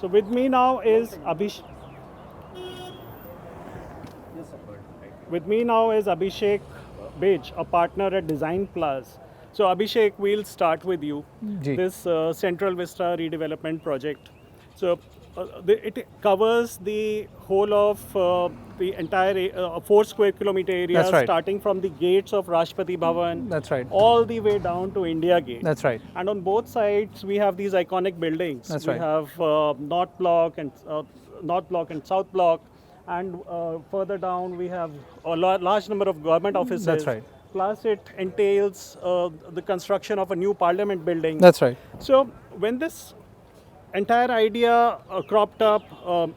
So with me now is Abhishek Bej, a partner at Design Plus. So Abhishek, we'll start with you. Ji. This Central Vista redevelopment project. So it covers the whole of the entire 4 square kilometer area, That's right. starting from the gates of Rashtrapati Bhavan, That's right. all the way down to India Gate. That's right. And on both sides, we have these iconic buildings. That's we right. have North Block and South Block, and further down we have a large number of government offices. That's right. Plus, it entails the construction of a new parliament building. That's right. So, when this entire idea cropped up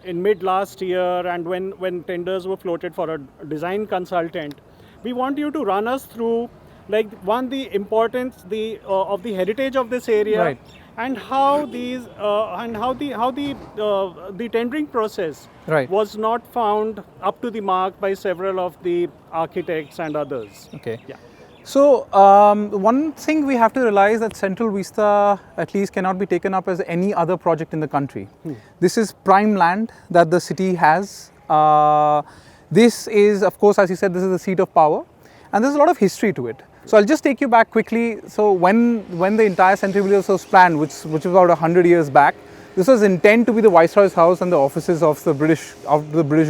in mid last year, and when tenders were floated for a design consultant, we want you to run us through, like, one, the importance of the heritage of this area, Right. and how the tendering process Right. was not found up to the mark by several of the architects and others. Okay. Yeah. So one thing we have to realize that Central Vista at least cannot be taken up as any other project in the country. This is prime land that the city has. This is, of course, as you said, this is the seat of power, and there's a lot of history to it. So I'll just take you back quickly. So when the entire Central Village was planned, which was about 100 years back, this was intended to be the Viceroy's house and the offices of the British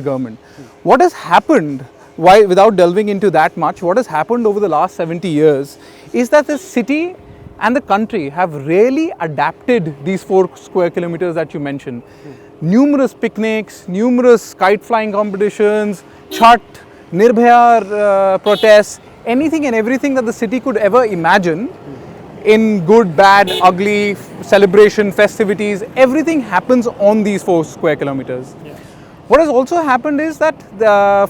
government. What has happened? Why, without delving into that much, what has happened over the last 70 years is that the city and the country have really adapted these 4 square kilometers that you mentioned. Numerous picnics, numerous kite flying competitions, Chhat, Nirbhaya protests, anything and everything that the city could ever imagine in good, bad, ugly, celebration, festivities, everything happens on these 4 square kilometers. Yeah. What has also happened is that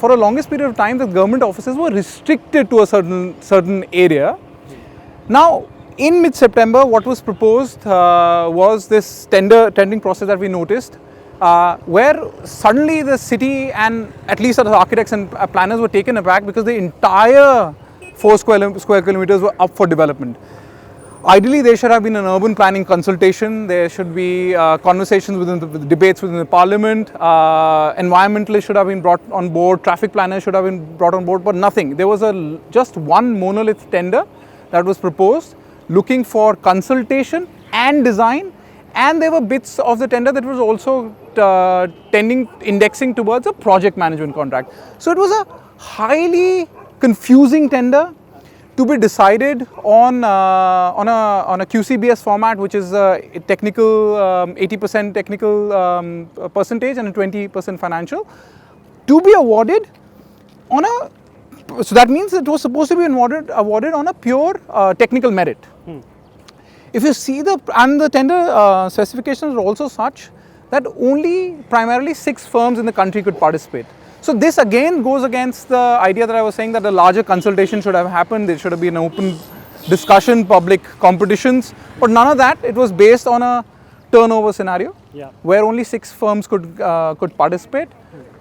for a longest period of time, the government offices were restricted to a certain area. Now, in mid-September, what was proposed was this tendering process that we noticed, where suddenly the city and at least the architects and planners were taken aback because the entire 4 square kilometers were up for development. Ideally, there should have been an urban planning consultation. There should be conversations within the debates within the parliament. Environmentalists should have been brought on board. Traffic planners should have been brought on board, but nothing. There was just one monolith tender that was proposed, looking for consultation and design. And there were bits of the tender that was also indexing towards a project management contract. So it was a highly confusing tender to be decided on a QCBS format, which is a technical 80% technical percentage and a 20% financial, to be awarded on a. So that means it was supposed to be awarded on a pure technical merit. If you see the tender specifications are also such that only primarily 6 firms in the country could participate. So this again goes against the idea that I was saying that a larger consultation should have happened. There should have been an open discussion, public competitions, but none of that. It was based on a turnover scenario, where only 6 firms could participate.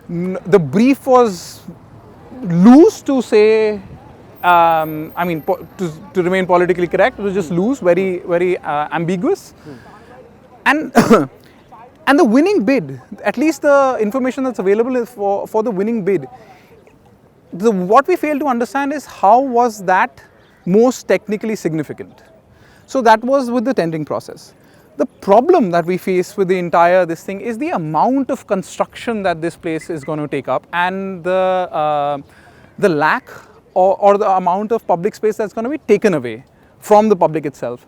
The brief was loose, to say. To remain politically correct, it was just loose, very ambiguous, and. And the winning bid, at least the information that's available is for the winning bid. What we fail to understand is how was that most technically significant. So that was with the tendering process. The problem that we face with the entire this thing is the amount of construction that this place is going to take up, and the lack or the amount of public space that's going to be taken away from the public itself.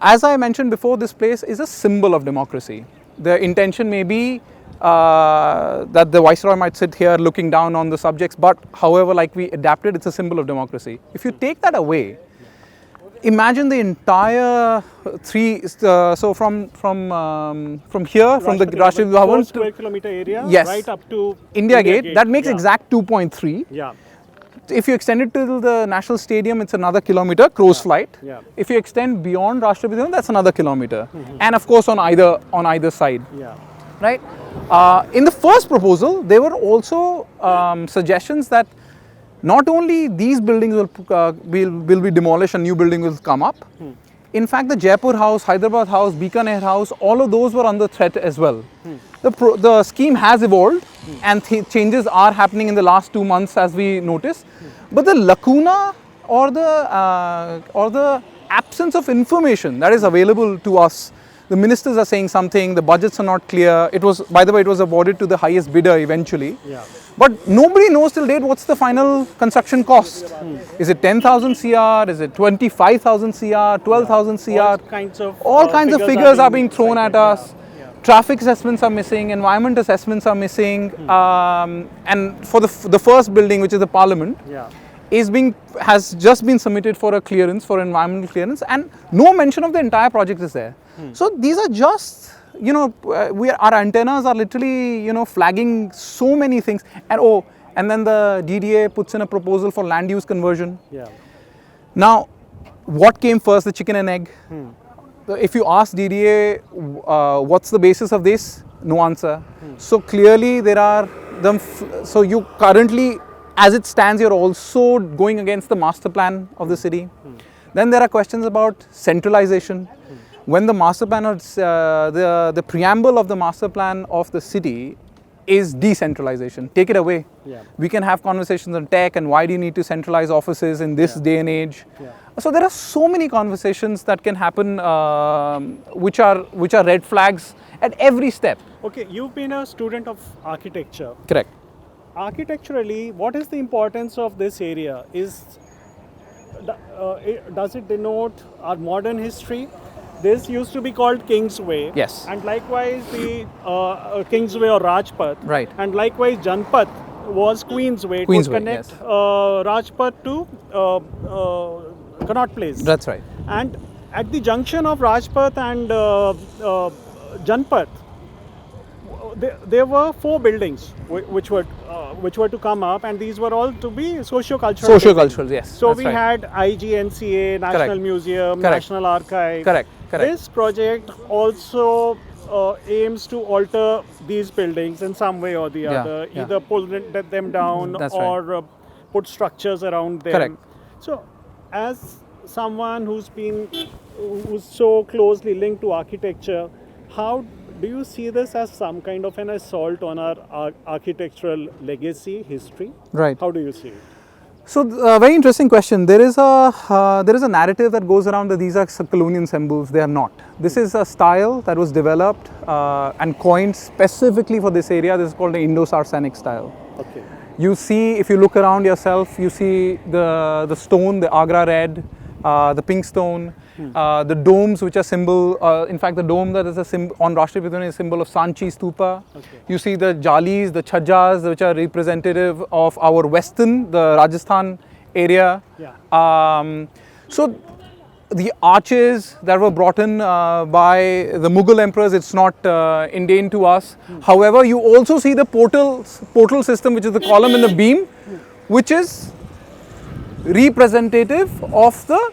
As I mentioned before, this place is a symbol of democracy. The intention may be that the Viceroy might sit here looking down on the subjects, but however, like we adapted, it's a symbol of democracy. If you take that away, imagine the entire so from here, from the Rashtrapati Bhavan, 4 square kilometer area, yes, right up to India Gate, that makes exact 2.3. Yeah. If you extend it to the National Stadium, it's another kilometer, crow's flight. Yeah. If you extend beyond Rashtrapati Bhavan, that's another kilometer. And of course on either side. Yeah. Right? In the first proposal, there were also suggestions that not only these buildings will be demolished and new building will come up, In fact, the Jaipur house, Hyderabad house, Bikaner house, all of those were under threat as well. The scheme has evolved and changes are happening in the last 2 months as we notice. But the lacuna or the absence of information that is available to us, the ministers are saying something, the budgets are not clear. It was, by the way, it was awarded to the highest bidder eventually. Yeah. But nobody knows till date what's the final construction cost. Is it 10,000 CR? Is it 25,000 CR? 12,000 CR? All kinds of figures are being thrown at cited, us. yeah. Traffic assessments are missing, environment assessments are missing, and for the first building, which is the parliament, Yeah. has just been submitted for a clearance, for environmental clearance, and no mention of the entire project is there. So these are just, our antennas are literally, flagging so many things, and then the DDA puts in a proposal for land use conversion. Yeah. Now, what came first, the chicken and egg? If you ask DDA, what's the basis of this? No answer. So clearly there are so you currently, as it stands, you're also going against the master plan of the city. Then there are questions about centralization. When the master plan, the preamble of the master plan of the city is decentralization. Take it away. Yeah. We can have conversations on tech and why do you need to centralize offices in this day and age. Yeah. So there are so many conversations that can happen, which are red flags at every step. Okay, you've been a student of architecture. Correct. Architecturally, what is the importance of this area? Does it denote our modern history? This used to be called Kingsway. Yes. And likewise, the Kingsway or Rajpath. Right. And likewise, Janpath was Queensway. It Queensway, would connect yes. Rajpath to Connaught Place. That's right. And at the junction of Rajpath and Janpath, there were 4 buildings which were to come up, and these were all to be socio-cultural. Socio-cultural, yes. So that's we right. had IGNCA, National Correct. Museum, Correct. National Archive. Correct. This project also aims to alter these buildings in some way or the Yeah, other, yeah. either pull them down That's or put structures around them. Correct. So, as someone who's so closely linked to architecture, how do you see this as some kind of an assault on our architectural legacy, history? Right. How do you see it? So, very interesting question. There is a narrative that goes around that these are colonial symbols. They are not. This is a style that was developed and coined specifically for this area. This is called the Indo-Saracenic style. Okay. You see, if you look around yourself, you see the stone, the Agra red, the pink stone, the domes which are symbol, in fact the dome that is a symbol on Rashtriya Pradhan is a symbol of Sanchi Stupa. Okay. You see the jalis, the chhajjas which are representative of our western, the Rajasthan area. Yeah. So the arches that were brought in by the Mughal emperors, it's not Indian to us. However, you also see the portal system, which is the column and the beam, which is representative of the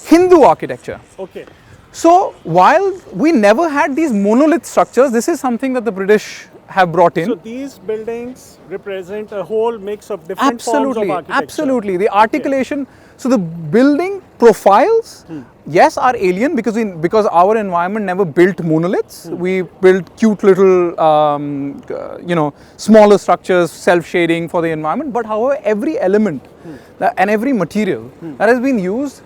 Hindu architecture. Okay. So while we never had these monolith structures, this is something that the British have brought in. So these buildings represent a whole mix of different forms of architecture. Absolutely. The articulation, so the building profiles, yes, are alien because our environment never built monoliths. We built cute little, smaller structures, self-shading for the environment. But however, every element and every material that has been used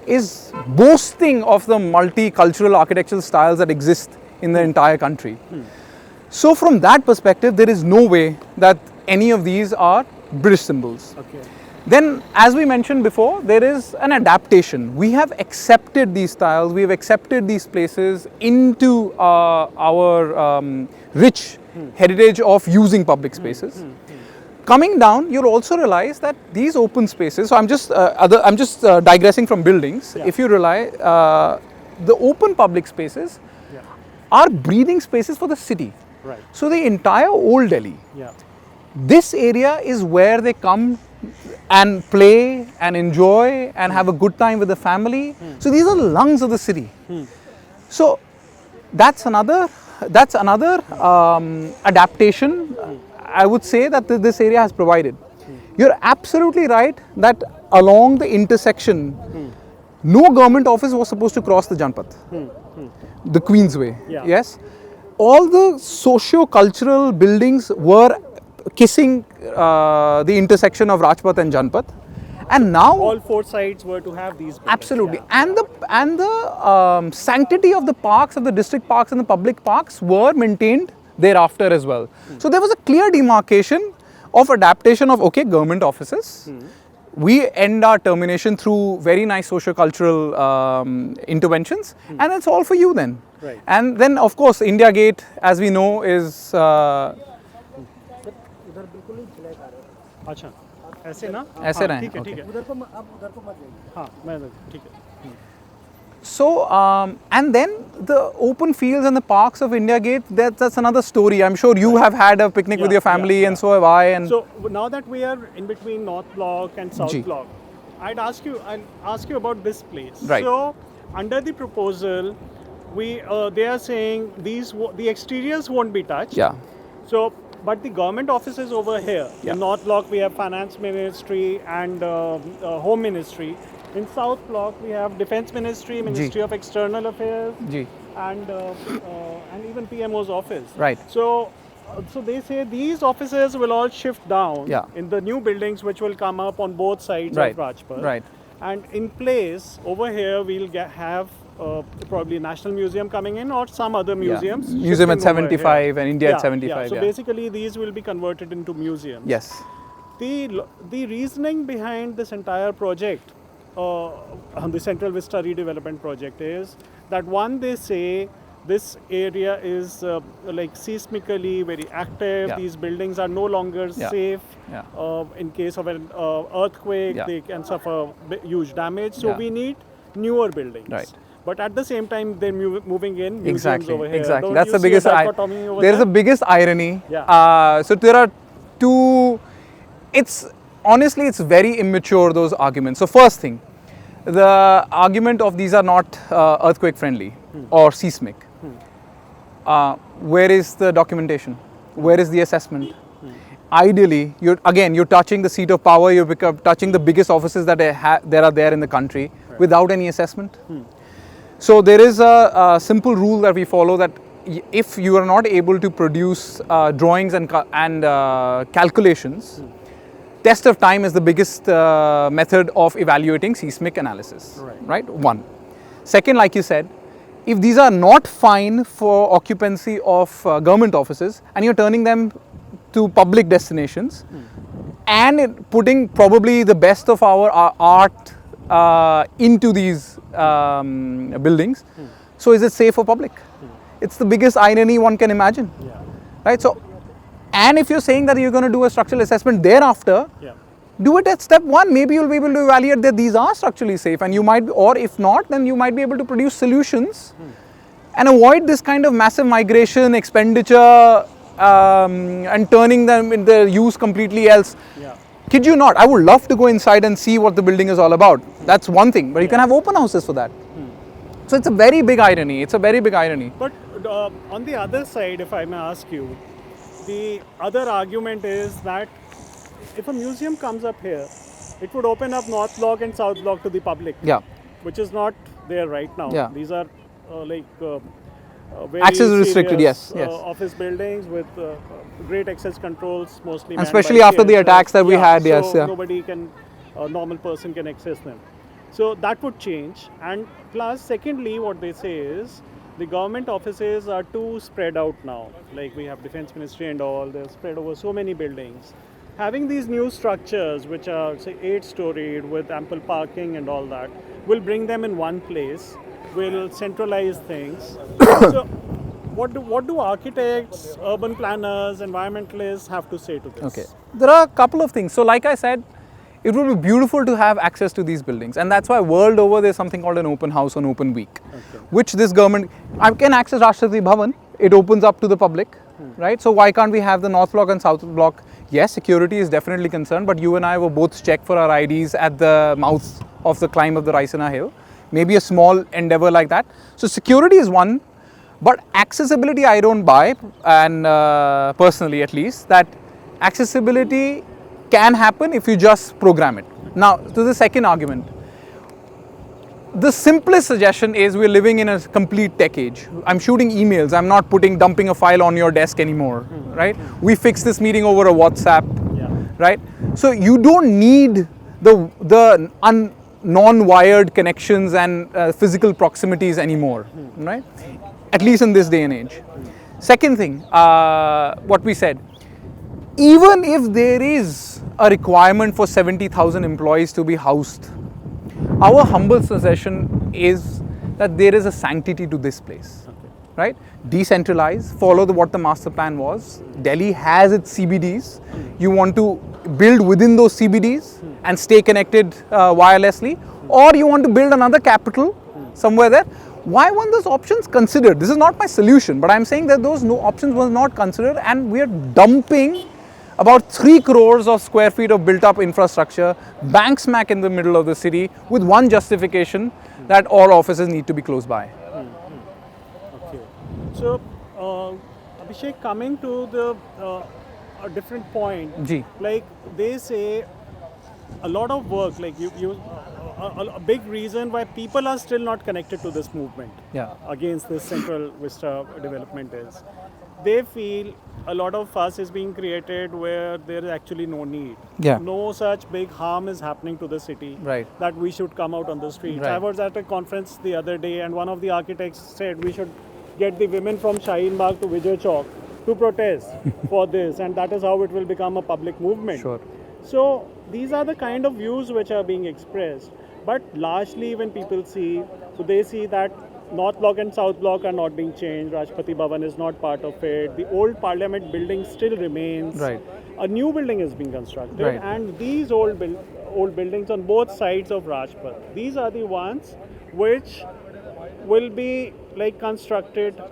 is boasting of the multicultural architectural styles that exist in the entire country. So from that perspective, there is no way that any of these are British symbols. Okay. Then, as we mentioned before, there is an adaptation. We have accepted these styles, we have accepted these places into our rich heritage of using public spaces. Coming down, you'll also realize that these open spaces, so I'm just digressing from buildings. Yeah. If you realize, the open public spaces are breathing spaces for the city. Right. So the entire old Delhi, Yeah. this area is where they come and play and enjoy and have a good time with the family. So these are the lungs of the city. So that's another adaptation I would say that this area has provided. You're absolutely right that along the intersection, no government office was supposed to cross the Janpat, the Queensway. Yeah. Yes, all the socio-cultural buildings were kissing the intersection of Rajpath and Janpat, and now All four sides were to have these buildings. absolutely, Yeah. and the sanctity of the parks, of the district parks and the public parks, were maintained thereafter as well. So there was a clear demarcation of adaptation of government offices. We end our termination through very nice socio-cultural interventions, and it's all for you then. Right. And then, of course, India Gate, as we know, is अच्छा ऐसे ना ऐसे हाँ, रहें, ठीक है okay. ठीक है हाँ मैं ठीक है so, and then the open fields and the parks of India Gate, that's another story. I'm sure you have had a picnic with Yeah, your family, yeah, and yeah. so have I. And So now that we are in between North Block and South Ji. Block, I'll ask you about this place. Right. So under the proposal, they are saying the exteriors won't be touched. yeah, So, but the government offices over here, Yeah. in North Block we have Finance Ministry and Home Ministry. In South Block we have Defense Ministry, Ministry of External Affairs, Ji. and even PMO's office. Right. So they say these offices will all shift down Yeah. in the new buildings which will come up on both sides Right. of Rajpath. Right. And in place over here we'll have probably National Museum coming in or some other museums. Museum at shifting over 75 here. and India at Yeah, 75. So Yeah. basically these will be converted into museums. Yes. The reasoning behind this entire project, the Central Vista redevelopment project, is that one, they say this area is like seismically very active. Yeah. These buildings are no longer Yeah. safe. Yeah. In case of an earthquake, Yeah. they can suffer huge damage. So Yeah. we need newer buildings. Right. But at the same time, they're moving in museums Exactly. over here. Exactly. Don't That's you the see a biggest. dichotomy over There's there? the biggest irony. Yeah. So there are two. It's honestly, it's very immature, those arguments. So first thing, the argument of these are not earthquake friendly or seismic. Where is the documentation? Where is the assessment? Ideally, you're touching the seat of power. You're touching the biggest offices that there are there in the country without any assessment. So there is a simple rule that we follow, that if you are not able to produce drawings and calculations, test of time is the biggest method of evaluating seismic analysis. Right. One. Second, like you said, if these are not fine for occupancy of government offices and you're turning them to public destinations and putting probably the best of our art into these buildings, so is it safe for public? It's the biggest irony one can imagine. Yeah. Right. So, and if you're saying that you're going to do a structural assessment thereafter, Yeah. do it at step one. Maybe you'll be able to evaluate that these are structurally safe, and you might, or if not, then you might be able to produce solutions and avoid this kind of massive migration, expenditure, and turning them into use completely else. Yeah. Kid you not, I would love to go inside and see what the building is all about. That's one thing, but you can have open houses for that. So it's a very big irony. It's a very big irony. But on the other side, if I may ask you, the other argument is that if a museum comes up here, it would open up North Block and South Block to the public, Yeah. which is not there right now. Yeah. These are very Access restricted, serious, yes, yes. office buildings with great access controls, mostly. And manned by especially after the CSS. attacks that we had, so yes, yeah. nobody can, a normal person can access them. So that would change. And plus, secondly, what they say is the government offices are too spread out now. Like we have Defense Ministry and all, they're spread over so many buildings. Having these new structures, which are say 8-storied with ample parking and all that, will bring them in one place, will centralize things. So what do architects, urban planners, environmentalists have to say to this? Okay. There are a couple of things. So like I said, it would be beautiful to have access to these buildings, and that's why world over there's something called an open house on open week, which this government, I can access Rashtrapati Bhavan, it opens up to the public, right? So why can't we have the North Block and South Block? Yes, security is definitely concerned, but you and I were both checked for our IDs at the mouth of the climb of the Raisina Hill. Maybe a small endeavor like that. So security is one, but accessibility I don't buy, and personally at least, that accessibility can happen if you just program it. Now, to the second argument, the simplest suggestion is we're living in a complete tech age. I'm shooting emails. I'm not dumping a file on your desk anymore, right? We fix this meeting over a WhatsApp, Yeah. right? So you don't need the non-wired connections and physical proximities anymore, right? At least in this day and age. Second thing, what we said, even if there is a requirement for 70,000 employees to be housed, our humble suggestion is that there is a sanctity to this place, right? Decentralize, follow what the master plan was. Delhi has its CBDs. You want to build within those CBDs and stay connected wirelessly, or you want to build another capital somewhere there. Why weren't those options considered? This is not my solution, but I'm saying that those no options were not considered, and we are dumping about 3 crores of square feet of built up infrastructure bang smack in the middle of the city with one justification that all offices need to be close by. Okay. So, Abhishek, coming to the a different point, Ji. like they say, a lot of work, like a big reason why people are still not connected to this movement Yeah. against this Central Vista development is they feel a lot of fuss is being created where there is actually no need. Yeah. No such big harm is happening to the city Right. that we should come out on the streets. Right. I was at a conference the other day and one of the architects said we should get the women from Shaheen Bagh to Vijay Chowk to protest for this, and that is how it will become a public movement. Sure. So these are the kind of views which are being expressed. But largely when people see, so they see that North Block and South Block are not being changed, Rashtrapati Bhavan is not part of it, the old Parliament building still remains. Right. A new building is being constructed, Right. and these old buildings on both sides of Rajpath, these are the ones which will be like constructed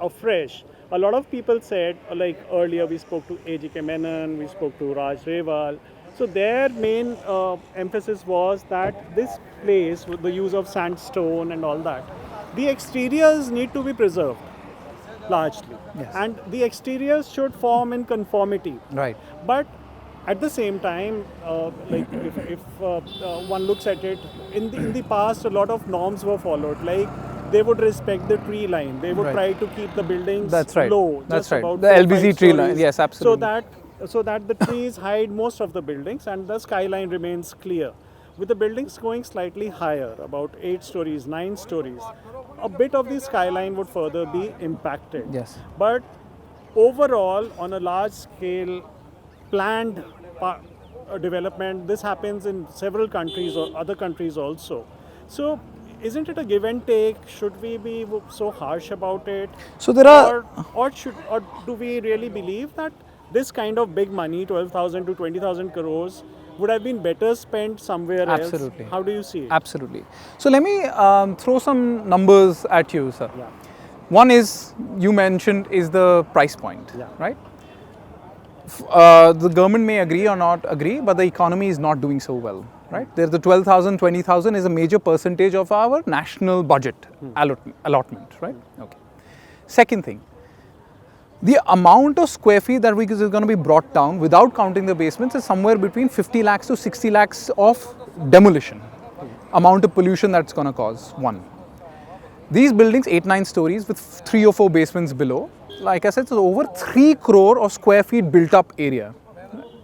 afresh. A lot of people said, like earlier we spoke to A.G.K. Menon, we spoke to Raj Rewal. So their main emphasis was that this place, with the use of sandstone and all that, the exteriors need to be preserved largely. Yes. And the exteriors should form in conformity. Right. But at the same time, like if one looks at it, in the past, a lot of norms were followed. Like they would respect the tree line. They would Right. try to keep the buildings That's right. low. That's just right. about The 4, LBZ 5 tree line. stories, Yes, absolutely. So that the trees hide most of the buildings and the skyline remains clear. With the buildings going slightly higher, about 8 stories, 9 stories, a bit of the skyline would further be impacted. Yes. But overall, on a large scale, planned development, this happens in several countries or other countries also. So, isn't it a give and take? Should we be so harsh about it? So there are- or do we really believe that this kind of big money, 12,000 to 20,000 crores, would have been better spent somewhere Absolutely. else? How do you see it? Absolutely. So let me throw some numbers at you, sir. Yeah. One is, you mentioned, is the price point, Yeah. right? The government may agree or not agree, but the economy is not doing so well, right? There's the 12,000, 20,000 is a major percentage of our national budget allotment, right? Okay. Second thing, the amount of square feet that is going to be brought down without counting the basements is somewhere between 50 lakhs to 60 lakhs of demolition. Amount of pollution that's going to cause, one. These buildings, 8-9 stories with 3 or 4 basements below, like I said, it's over 3 crore of square feet built up area,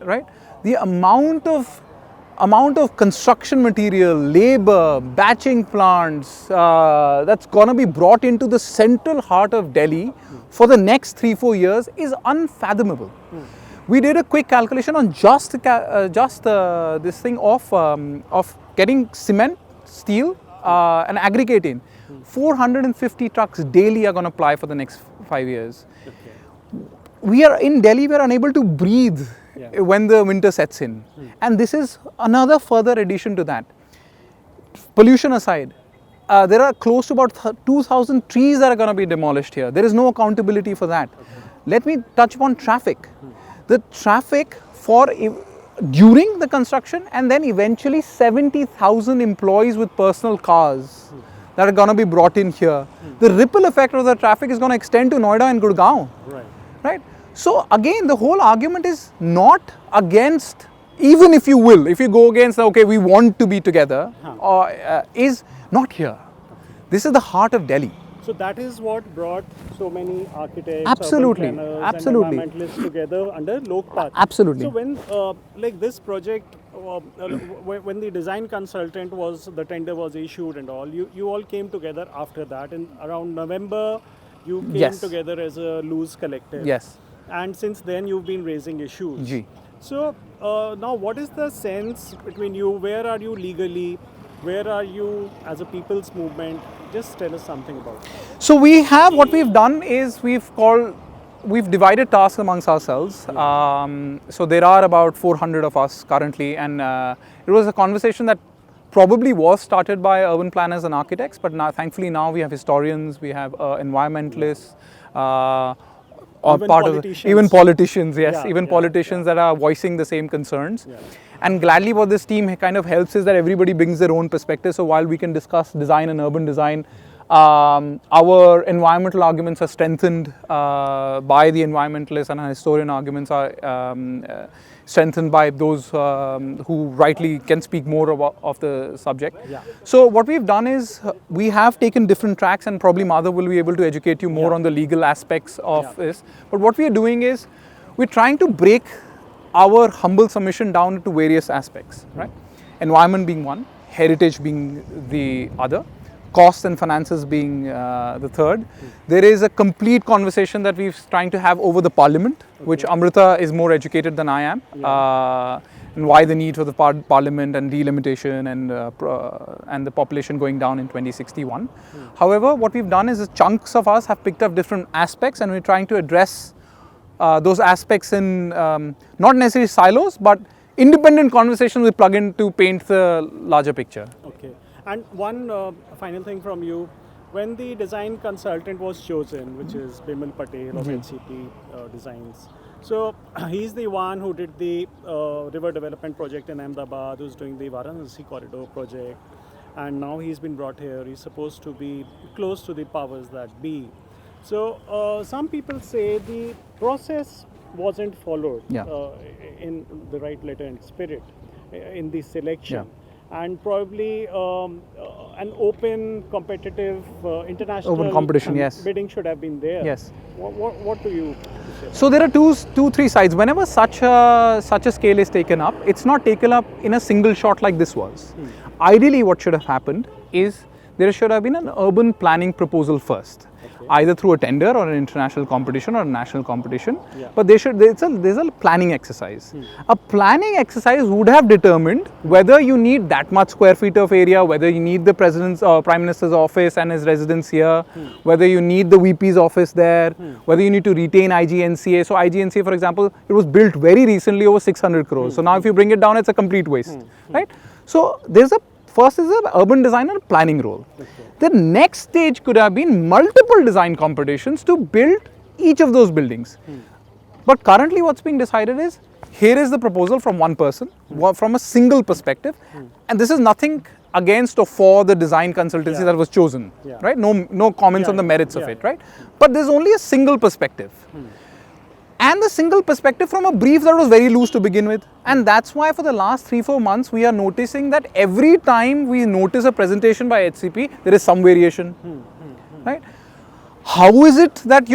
right? The amount of construction material, labor, batching plants that's going to be brought into the central heart of Delhi for the next 3-4 years is unfathomable. We did a quick calculation on just this thing of getting cement, steel, and aggregate in. 450 trucks daily are going to ply for the next 5 years. Okay. We are in Delhi, we are unable to breathe when the winter sets in. And this is another further addition to that. Pollution aside, there are close to about 2,000 trees that are going to be demolished here. There is no accountability for that. Let me touch upon traffic. The traffic during the construction, and then eventually 70,000 employees with personal cars that are going to be brought in here. The ripple effect of the traffic is going to extend to Noida and Gurgaon. Right. Right? So again, the whole argument is not against even if you will, if you go against, okay, we want to be together, is not here. This is the heart of Delhi. So that is what brought so many architects, Absolutely, urban planners, absolutely. and environmentalists together under Lokpat. Absolutely. So when, like this project, when the design consultant the tender was issued and all, you all came together after that. And around November, you came Yes. together as a loose collective. Yes. And since then, you've been raising issues. Ji. So now, what is the sense between you? Where are you legally? Where are you as a people's movement? Just tell us something about it. So what we've done is we've divided tasks amongst ourselves. So there are about 400 of us currently, and it was a conversation that probably was started by urban planners and architects, but now, thankfully now we have historians, we have environmentalists, or Even part politicians. of even politicians, yes, Yeah, even yeah, politicians that are voicing the same concerns. Yeah. And gladly what this team kind of helps is that everybody brings their own perspective. So while we can discuss design and urban design, our environmental arguments are strengthened by the environmentalists, and our historian arguments are strengthened by those who rightly can speak more of the subject. Yeah. So what we've done is we have taken different tracks, and probably Madhav will be able to educate you more on the legal aspects of this. But what we are doing is we're trying to break our humble submission down into various aspects, right? Environment being one, heritage being the other, costs and finances being the third. There is a complete conversation that we're trying to have over the parliament, which Amrita is more educated than I am, and why the need for the parliament and delimitation and the population going down in 2061. However, what we've done is chunks of us have picked up different aspects, and we're trying to address those aspects in not necessarily silos, but independent conversations we plug in to paint the larger picture. Okay. And one final thing from you. When the design consultant was chosen, which is Bimal Patel of LCP Designs, so he's the one who did the river development project in Ahmedabad, who's doing the Varanasi corridor project, and now he's been brought here. He's supposed to be close to the powers that be. So some people say the process wasn't followed in the right letter and spirit in the selection. And probably an open, competitive, international competition, yes. bidding should have been there. Yes. What do you say? So there are three sides. Whenever such a scale is taken up, it's not taken up in a single shot like this was. Ideally, what should have happened is there should have been an urban planning proposal first. Either through a tender or an international competition or a national competition, but there's a planning exercise. A planning exercise would have determined whether you need that much square feet of area, whether you need the president's or prime minister's office and his residence here, whether you need the VP's office there, whether you need to retain IGNCA. So IGNCA, for example, it was built very recently over 600 crores. So now if you bring it down, it's a complete waste, right? So first is an urban designer planning role. The next stage could have been multiple design competitions to build each of those buildings. But currently what's being decided is, here is the proposal from one person, from a single perspective, and this is nothing against or for the design consultancy that was chosen, right? No comments on the merits of it, right? But there's only a single perspective. And the single perspective from a brief that was very loose to begin with. And that's why for the last 3-4 months, we are noticing that every time we notice a presentation by HCP, there is some variation, right? How is it that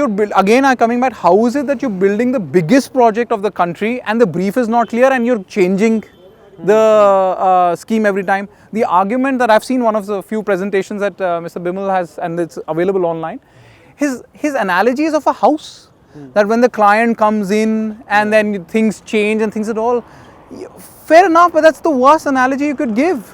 coming back, how is it that you're building the biggest project of the country and the brief is not clear and you're changing the scheme every time? The argument that I've seen one of the few presentations that Mr. Bimal has, and it's available online, his analogy is of a house. That when the client comes in and then things change and things at all, fair enough, but that's the worst analogy you could give.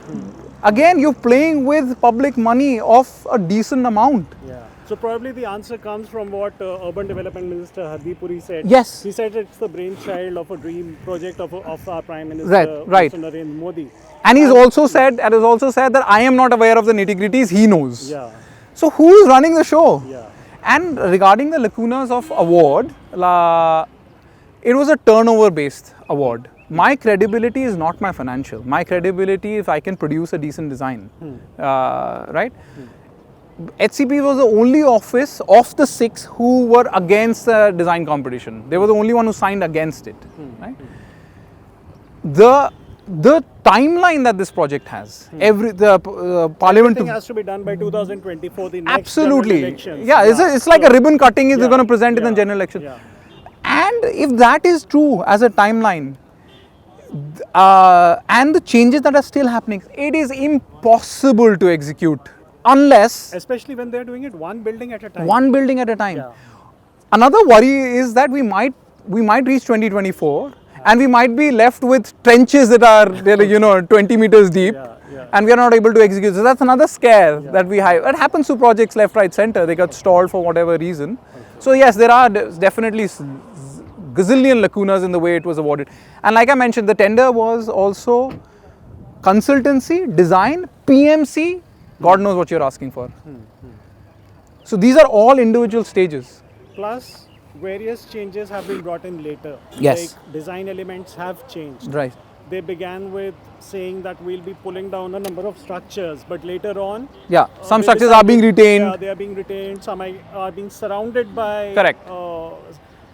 Again, you're playing with public money of a decent amount. Yeah. So probably the answer comes from what Urban Development Minister Hardeep Puri said. Yes. He said it's the brainchild of a dream project of our Prime Minister, Right. Mr. Narendra Modi. And he's also said that I am not aware of the nitty-gritties, he knows. Yeah. So who is running the show? Yeah. And regarding the lacunas of award, it was a turnover-based award. My credibility is not my financial. My credibility if I can produce a decent design, right? HCP was the only office of the 6 who were against the design competition. They were the only one who signed against it, right? the timeline that this project has, Parliament Everything has to be done by 2024, the next absolutely, general elections. yeah, it's like a ribbon cutting is yeah, going to present in the yeah, general election. yeah. And if that is true as a timeline, and the changes that are still happening, it is impossible to execute unless Especially when they're doing it one building at a time. one building at a time. Yeah. Another worry is that we might reach 2024 and we might be left with trenches that are 20 meters deep, Yeah, yeah. and we are not able to execute. So that's another scare that we have. It happens to projects left, right, center. They got stalled for whatever reason. So yes, there are definitely gazillion lacunas in the way it was awarded. And like I mentioned, the tender was also consultancy, design, PMC. God knows what you're asking for. So these are all individual stages. Plus, various changes have been brought in later. Yes. Like design elements have changed. Right. They began with saying that we'll be pulling down a number of structures, but later on, Yeah. Some they structures are being decided- retained. Yeah, they are being retained. Some are being surrounded by. Correct.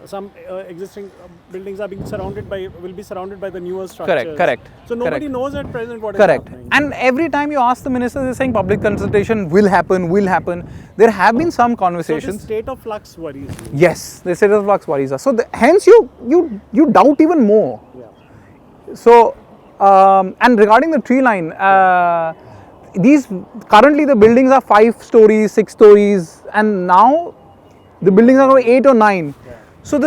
Some existing buildings will be surrounded by the newer structures. Correct. So nobody Correct. knows at present what is Correct. happening. And every time you ask the minister, they're saying public consultation will happen. There have been some So conversations. this state of flux worries me. Yes, the state of flux worries us. So hence you doubt even more. Yeah. So and regarding the tree line, these currently the buildings are 5 stories, 6 stories, and now the buildings are only 8 or 9. Yeah. So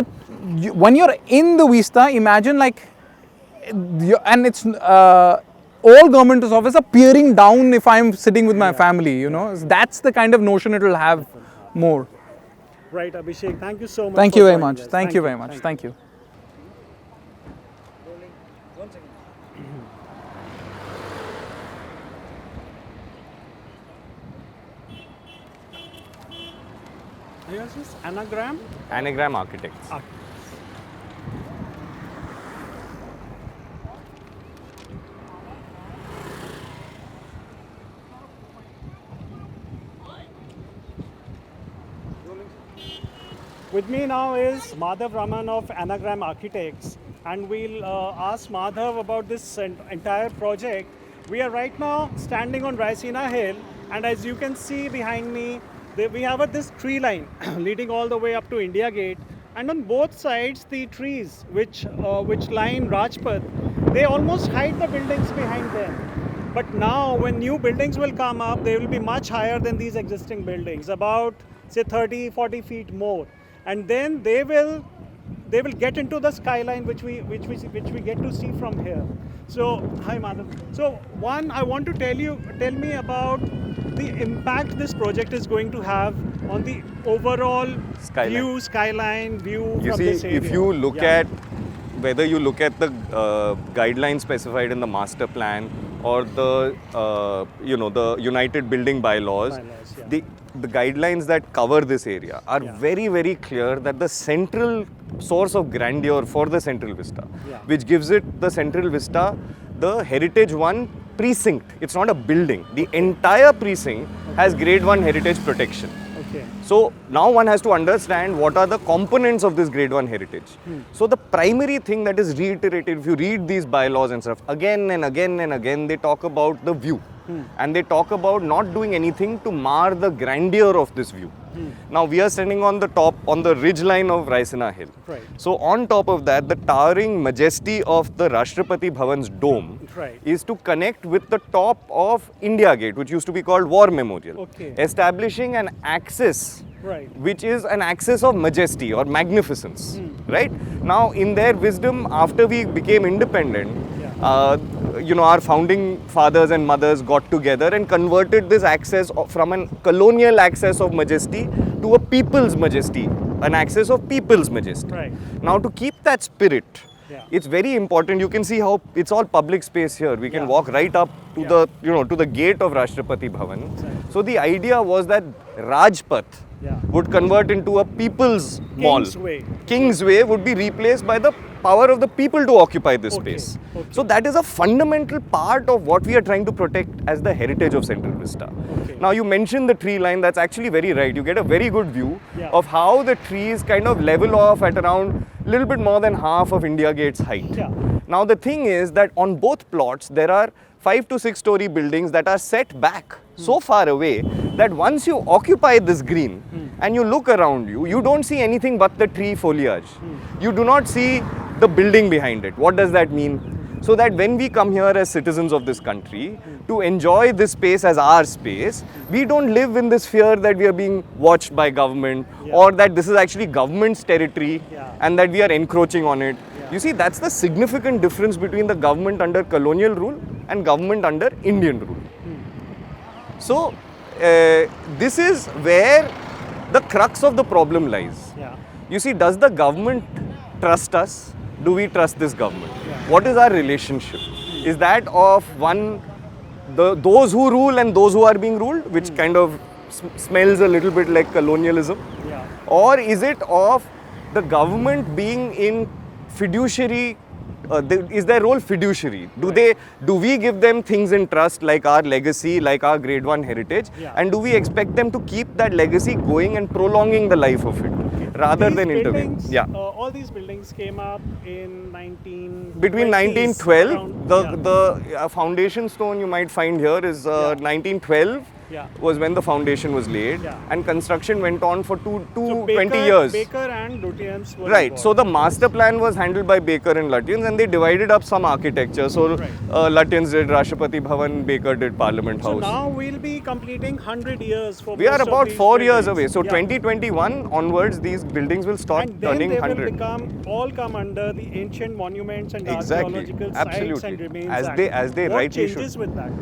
when you're in the vista, imagine and it's all government offices are peering down if I'm sitting with my family. That's the kind of notion it will have more. Right, Abhishek. Thank you so much. Thank for you very joining much. us. Thank you very much. Thank you. Here's this anagram. Anagram Architects. With me now is Madhav Raman of Anagram Architects, and we'll ask Madhav about this entire project. We are right now standing on Raisina Hill, and as you can see behind me, we have this tree line leading all the way up to India Gate, and on both sides the trees which line Rajpath, they almost hide the buildings behind them. But now when new buildings will come up, they will be much higher than these existing buildings, about say 30-40 feet more, and then they will get into the skyline which we get to see from here. So hi Madhav. So one, I want to tell me about the impact this project is going to have on the overall skyline view You from see, this area. if you look at whether you look at the guidelines specified in the master plan or the the United Building Bylaws, yeah. the guidelines that cover this area are very, very clear that the central source of grandeur for the Central Vista, which gives it the Central Vista, the Heritage 1 precinct. It's not a building. The entire precinct has Grade 1 heritage protection. Okay. So now one has to understand what are the components of this Grade 1 heritage. So the primary thing that is reiterated, if you read these bylaws and stuff, again and again and again, they talk about the view. And they talk about not doing anything to mar the grandeur of this view. Now we are standing on the top, on the ridge line of Raisina Hill. Right. So on top of that, the towering majesty of the Rashtrapati Bhavan's dome is to connect with the top of India Gate, which used to be called War Memorial, Okay. establishing an axis Right. which is an axis of majesty or magnificence, right? Now, in their wisdom, after we became independent, our founding fathers and mothers got together and converted this axis from a colonial axis of majesty to a people's majesty, an axis of people's majesty. Right. Now, to keep that spirit, Yeah. it's very important. You can see how it's all public space here. We can Yeah. walk right up to the to the gate of Rashtrapati Bhavan. Exactly. So the idea was that Rajpath would convert into a people's mall. Kingsway. Kingsway would be replaced by the power of the people to occupy this Okay, space. okay. So that is a fundamental part of what we are trying to protect as the heritage of Central Vista. Okay. Now you mentioned the tree line, that's actually very right. You get a very good view Yeah. of how the trees kind of level off at around a little bit more than half of India Gate's height. Yeah. Now the thing is that on both plots there are 5 to 6 story buildings that are set back so far away that once you occupy this green and you look around you, you don't see anything but the tree foliage. You do not see the building behind it. What does that mean? So that when we come here as citizens of this country to enjoy this space as our space, we don't live in this fear that we are being watched by government or that this is actually government's territory and that we are encroaching on it. You see, that's the significant difference between the government under colonial rule and government under Indian rule. So, this is where the crux of the problem lies. You see, does the government trust us? Do we trust this government? What is our relationship? Is that of those who rule and those who are being ruled, which kind of smells a little bit like colonialism? Or is it of the government being in fiduciary? Is their role fiduciary? Do we give them things in trust like our legacy, like our grade 1 heritage, and do we expect them to keep that legacy going and prolonging the life of it rather than intervene? All these buildings came up in between 1912, the foundation stone you might find here is 1912. Was when the foundation was laid, and construction went on for 20 years. Baker and Lutyens were right. involved. So the master plan was handled by Baker and Lutyens, and they divided up some architecture. So Lutyens did Rashtrapati Bhavan, Baker did Parliament House. So now we'll be completing 100 years for we are most about of these 4 years buildings. away. So 2021 onwards, these buildings will start And then turning they 100. will all come under the ancient monuments and Exactly. archaeological sites Absolutely. and remains As Act. they what rightly changes should. with that?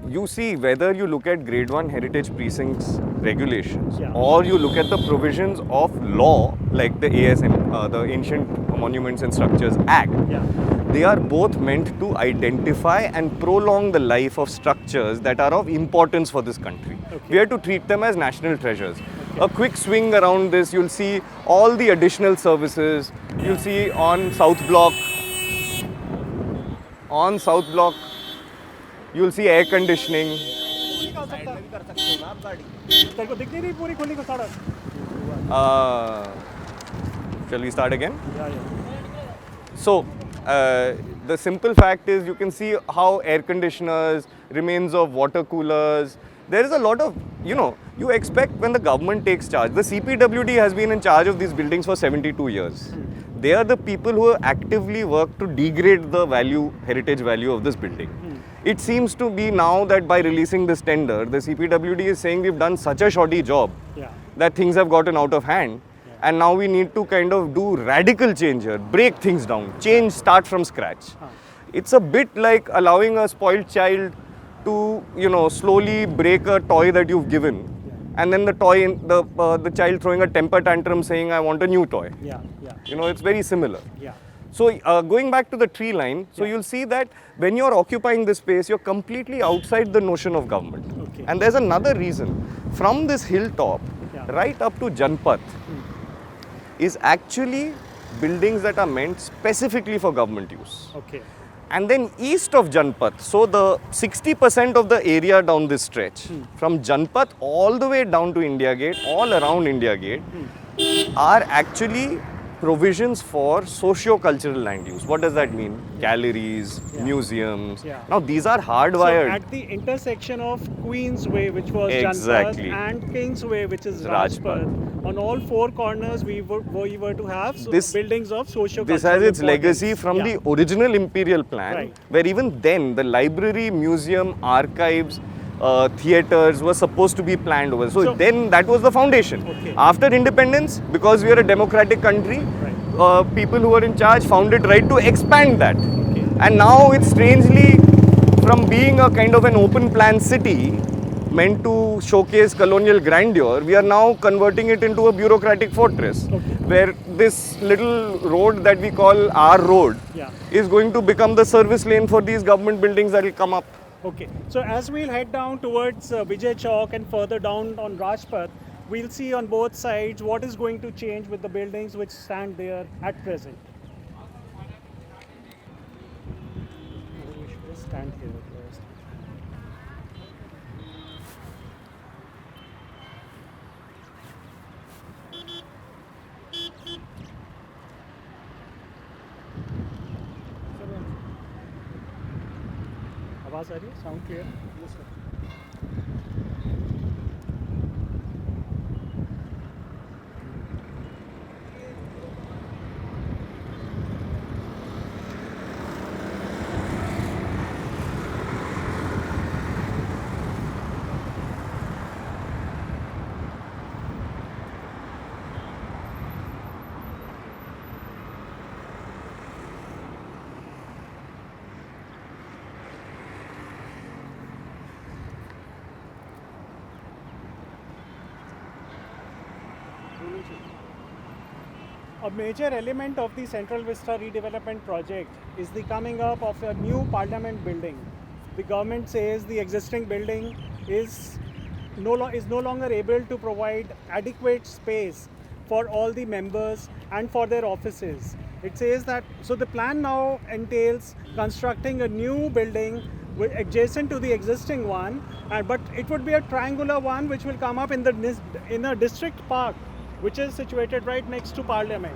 You see, whether you look at grade 1 heritage precincts regulations Yeah. or you look at the provisions of law like the ASM, the Ancient Monuments and Structures Act, they are both meant to identify and prolong the life of structures that are of importance for this country. We are to treat them as national treasures. A quick swing around this, you'll see all the additional services. You'll see on South Block, you'll see air conditioning. तेरे को दिख नहीं रही पूरी खुली को सड़क? Shall we start again? Yeah. So, the simple fact is you can see how air conditioners, remains of water coolers, there is a lot of, you expect when the government takes charge. The CPWD has been in charge of these buildings for 72 years. They are the people who actively work to degrade the heritage value of this building. It seems to be now that by releasing this tender, the CPWD is saying we've done such a shoddy job that things have gotten out of hand. And now we need to kind of do radical change here, break things down, start from scratch. It's a bit like allowing a spoiled child to, slowly break a toy that you've given. And then the child throwing a temper tantrum saying, I want a new toy. It's very similar. So going back to the tree line, so you'll see that when you're occupying this space, you're completely outside the notion of government. And there's another reason. From this hilltop, right up to Janpath, is actually buildings that are meant specifically for government use. And then east of Janpath, so the 60% of the area down this stretch, from Janpath all the way down to India Gate, all around India Gate, are actually provisions for socio-cultural land use. What does that mean? Galleries, museums. Now these are hardwired. So at the intersection of Queensway, which was Exactly. Janpath, and Kingsway, which is Rajpath. Rajpath, on all four corners we were to have buildings of socio-cultural This has its legacy importance. from the original imperial plan, Right. where even then the library, museum, archives, theatres were supposed to be planned over. So then that was the foundation. After independence, because we are a democratic country, people who were in charge found it right to expand that. And now it's strangely, from being a kind of an open plan city meant to showcase colonial grandeur, we are now converting it into a bureaucratic fortress, where this little road that we call our road is going to become the service lane for these government buildings that will come up. So as we'll head down towards Vijay Chowk and further down on Rajpath, we'll see on both sides what is going to change with the buildings which stand there at present. We should just stand here first. आवाज आ रही है? Sound clear? Yes, sir. A major element of the Central Vista redevelopment project is the coming up of a new parliament building. The government says the existing building is no longer able to provide adequate space for all the members and for their offices. It says that, so the plan now entails constructing a new building adjacent to the existing one, but it would be a triangular one which will come up in a district park which is situated right next to Parliament.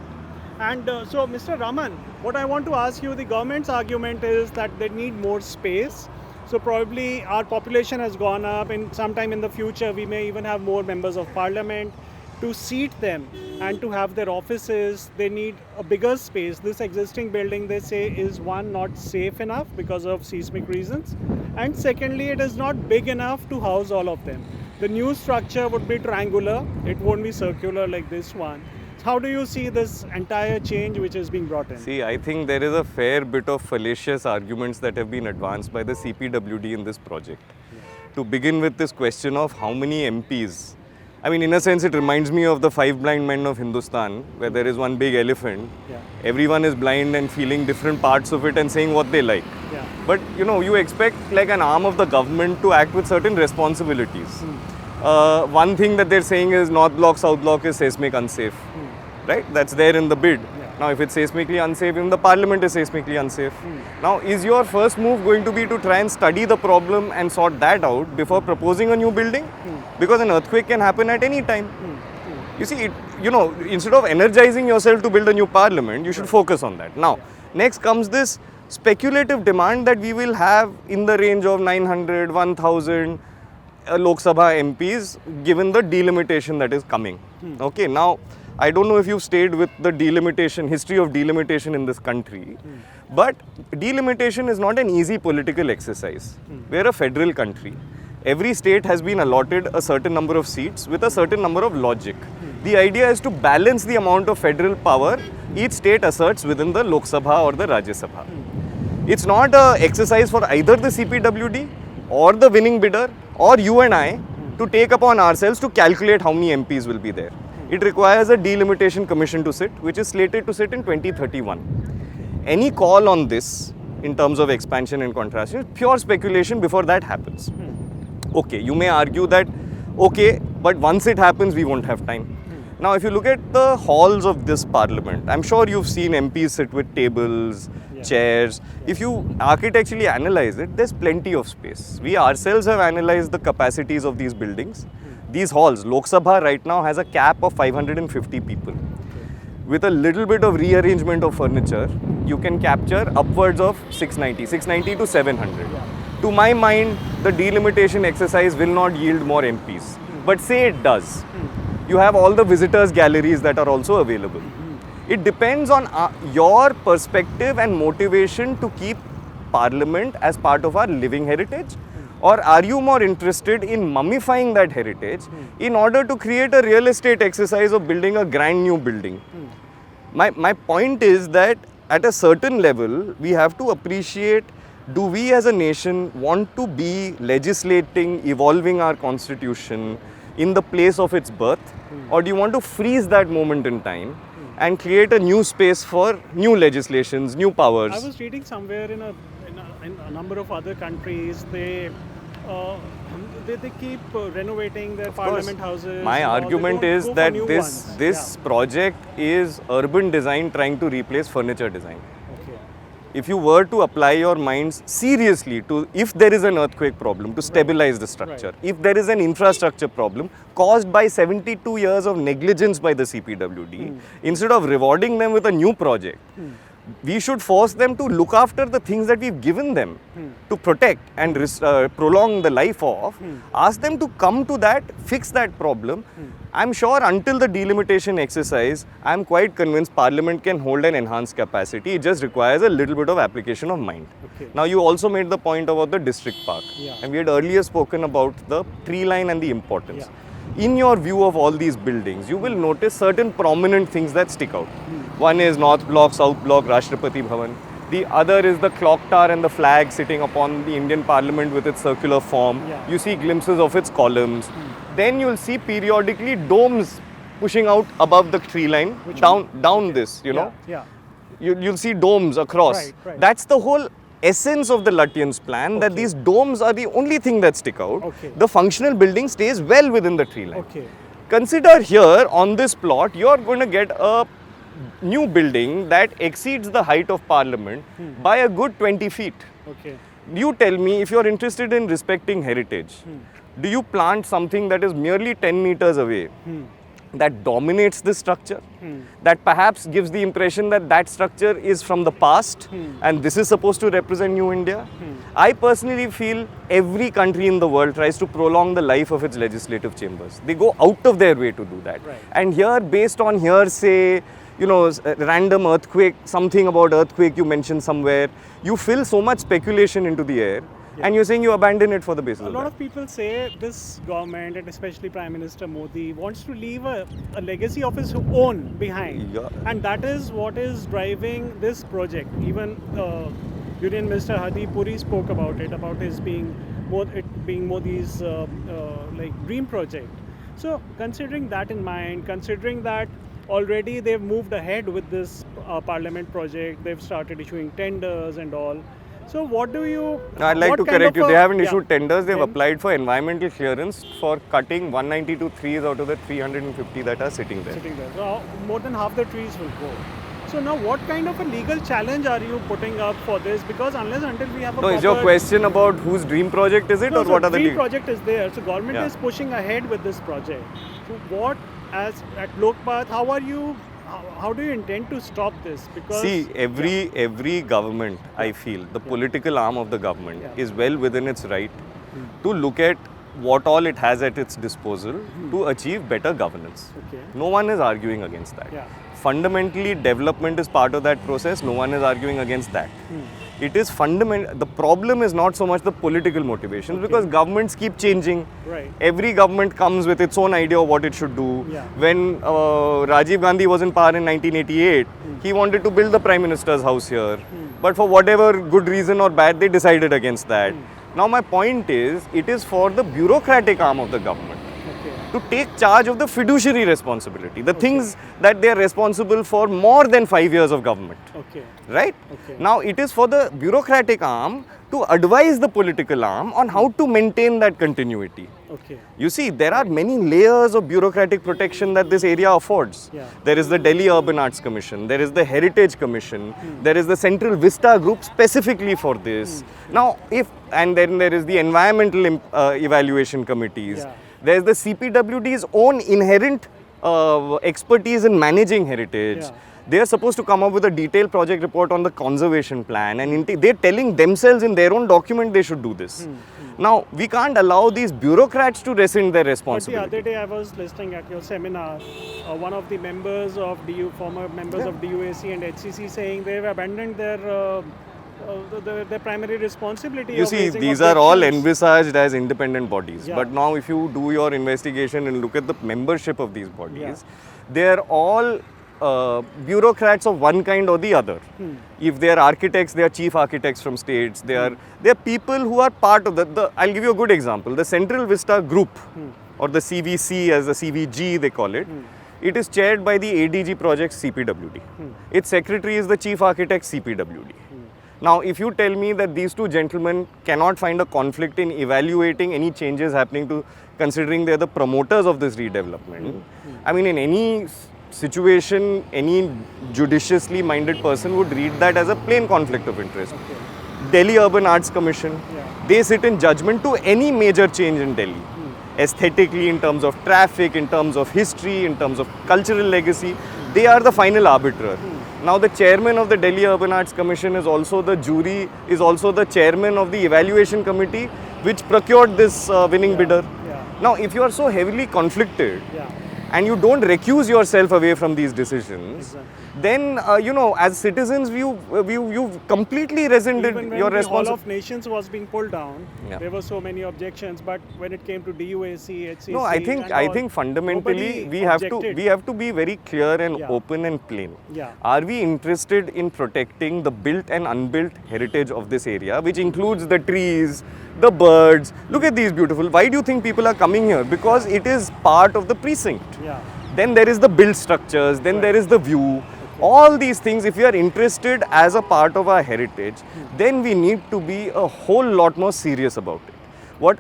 And so, Mr. Raman, what I want to ask you, the government's argument is that they need more space. So probably our population has gone up, and sometime in the future we may even have more members of Parliament. To seat them and to have their offices, they need a bigger space. This existing building, they say, is one, not safe enough because of seismic reasons, and secondly, it is not big enough to house all of them. The new structure would be triangular, it won't be circular like this one. How do you see this entire change which is being brought in? See, I think there is a fair bit of fallacious arguments that have been advanced by the CPWD in this project. To begin with, this question of how many MPs, I mean, in a sense, it reminds me of the 5 blind men of Hindustan, where there is one big elephant. Yeah. Everyone is blind and feeling different parts of it and saying what they like. Yeah. But you expect like an arm of the government to act with certain responsibilities. One thing that they're saying is North Block, South Block is seismic unsafe. Right? That's there in the bid. Yeah. Now, if it's seismically unsafe, even the parliament is seismically unsafe. Now, is your first move going to be to try and study the problem and sort that out before proposing a new building? Because an earthquake can happen at any time. You see, instead of energizing yourself to build a new parliament, you should focus on that. Now, next comes this speculative demand that we will have in the range of 900, 1000 Lok Sabha MPs given the delimitation that is coming. Okay, now, I don't know if you've stayed with the history of delimitation in this country, but delimitation is not an easy political exercise. We're a federal country. Every state has been allotted a certain number of seats with a certain number of logic. The idea is to balance the amount of federal power each state asserts within the Lok Sabha or the Rajya Sabha. It's not an exercise for either the CPWD or the winning bidder or you and I to take upon ourselves to calculate how many MPs will be there. It requires a delimitation commission to sit, which is slated to sit in 2031. Any call on this in terms of expansion and contraction is pure speculation before that happens. Okay, you may argue that, okay, but once it happens, we won't have time. Now, if you look at the halls of this parliament, I'm sure you've seen MPs sit with tables, chairs. If you architecturally analyze it, there's plenty of space. We ourselves have analyzed the capacities of these buildings. These halls, Lok Sabha right now has a cap of 550 people. With a little bit of rearrangement of furniture, you can capture upwards of 690 to 700. To my mind, the delimitation exercise will not yield more MPs. But say it does. You have all the visitors' galleries that are also available. It depends on your perspective and motivation to keep Parliament as part of our living heritage. Or are you more interested in mummifying that heritage in order to create a real estate exercise of building a grand new building? My point is that at a certain level, we have to appreciate, do we as a nation want to be legislating, evolving our constitution in the place of its birth? Or do you want to freeze that moment in time and create a new space for new legislations, new powers? I was reading somewhere in a number of other countries, they keep renovating their parliament houses. My argument is that this project is urban design trying to replace furniture design. Okay. If you were to apply your minds seriously to, if there is an earthquake problem, to stabilize the structure, if there is an infrastructure problem caused by 72 years of negligence by the CPWD, instead of rewarding them with a new project, We should force them to look after the things that we've given them to protect and prolong the life of. Ask them to come to that, fix that problem. I'm sure until the delimitation exercise, I'm quite convinced Parliament can hold an enhanced capacity. It just requires a little bit of application of mind. Okay. Now, you also made the point about the district park. Yeah. And we had earlier spoken about the tree line and the importance. In your view of all these buildings, you will notice certain prominent things that stick out. One is North Block, South Block, Rashtrapati Bhavan. The other is the clock tower and the flag sitting upon the Indian Parliament with its circular form. Yeah. You see glimpses of its columns. Then you'll see periodically domes pushing out above the tree line, down this, you know. Yeah. You'll see domes across. Right. That's the whole essence of the Lutyens plan, that these domes are the only thing that stick out. Okay. The functional building stays well within the tree line. Okay. Consider here on this plot, you're going to get a new building that exceeds the height of Parliament by a good 20 feet. Okay. You tell me, if you're interested in respecting heritage, do you plant something that is merely 10 meters away that dominates this structure, that perhaps gives the impression that that structure is from the past and this is supposed to represent New India? I personally feel every country in the world tries to prolong the life of its legislative chambers. They go out of their way to do that. Right. And here, based on hearsay, you know, random earthquake, something about earthquake you mentioned somewhere, you fill so much speculation into the air. And you're saying you abandon it for the basis A of lot that. of people say this government, and especially Prime Minister Modi, wants to leave a legacy of his own behind. Yeah. And that is what is driving this project. Even Union Minister Hadi Puri spoke about it, about it being Modi's like dream project. So considering that in mind, considering that already they've moved ahead with this Parliament project, they've started issuing tenders and all. So what do you... I'd like what to kind correct of you. They haven't yeah. issued tenders. They've Then- applied for environmental clearance for cutting 192 trees out of the 350 that are sitting there. Sitting there. So more than half the trees will go. So now what kind of a legal challenge are you putting up for this? Because unless until we have a No, is your proper- question about whose dream project is it, No, or so what are the dream legal? project is there. So government Yeah. is pushing ahead with this project. So what, as at Lokpath, how do you intend to stop this? Because See, every government, I feel, the political arm of the government Yeah. is well within its right to look at what all it has at its disposal to achieve better governance. Okay. No one is arguing against that. Yeah. Fundamentally, development is part of that process. No one is arguing against that. It is fundamental. The problem is not so much the political motivations, because governments keep changing. Right. Every government comes with its own idea of what it should do. Yeah. When Rajiv Gandhi was in power in 1988, he wanted to build the Prime Minister's house here. But for whatever good reason or bad, they decided against that. Now my point is, it is for the bureaucratic arm of the government Okay. to take charge of the fiduciary responsibility, the things that they are responsible for more than 5 years of government. Okay. Right? Okay. Now it is for the bureaucratic arm to advise the political arm on how to maintain that continuity. Okay. You see, there are many layers of bureaucratic protection that this area affords. Yeah. There is the Delhi Urban Arts Commission, there is the Heritage Commission, there is the Central Vista Group specifically for this. Now, and then there is the Environmental Evaluation Committees. Yeah. There is the CPWD's own inherent expertise in managing heritage. Yeah. They are supposed to come up with a detailed project report on the conservation plan, and they're telling themselves in their own document they should do this. Now, we can't allow these bureaucrats to rescind their But the responsibility. other day I was listening at your seminar, one of the members of former members of DUAC and HCC saying they've abandoned their primary responsibility. You of see, raising these are all objections. envisaged as independent bodies. Yeah. But now, if you do your investigation and look at the membership of these bodies, they are all bureaucrats of one kind or the other. If they are architects, they are chief architects from states. They are people who are part of the. I'll give you a good example. The Central Vista Group, or the CVC as the CVG they call it. It is chaired by the ADG project CPWD. Its secretary is the chief architect CPWD. Now, if you tell me that these two gentlemen cannot find a conflict in evaluating any changes happening to, considering they're the promoters of this redevelopment, I mean, in any situation, any judiciously minded person would read that as a plain conflict of interest. Delhi Urban Arts Commission, they sit in judgment to any major change in Delhi. Aesthetically, in terms of traffic, in terms of history, in terms of cultural legacy, they are the final arbiter. Now the chairman of the Delhi Urban Arts Commission is also the jury, is also the chairman of the evaluation committee which procured this winning bidder. Yeah. Now if you are so heavily conflicted Yeah. and you don't recuse yourself away from these decisions, Exactly. then as citizens you completely resented Even when your the Hall responsibility. of Nations was being pulled down, Yeah. there were so many objections. But when it came to DUAC, HCC, No, I think and I all, think fundamentally nobody we have objected. to be very clear and Yeah. open and plain. Yeah. Are we interested in protecting the built and unbuilt heritage of this area, which includes the trees, the birds? Look at these beautiful. Why do you think people are coming here? Because it is part of the precinct. Yeah. Then there is the built structures, then there is the view. All these things, if we are interested as a part of our heritage, then we need to be a whole lot more serious about it. What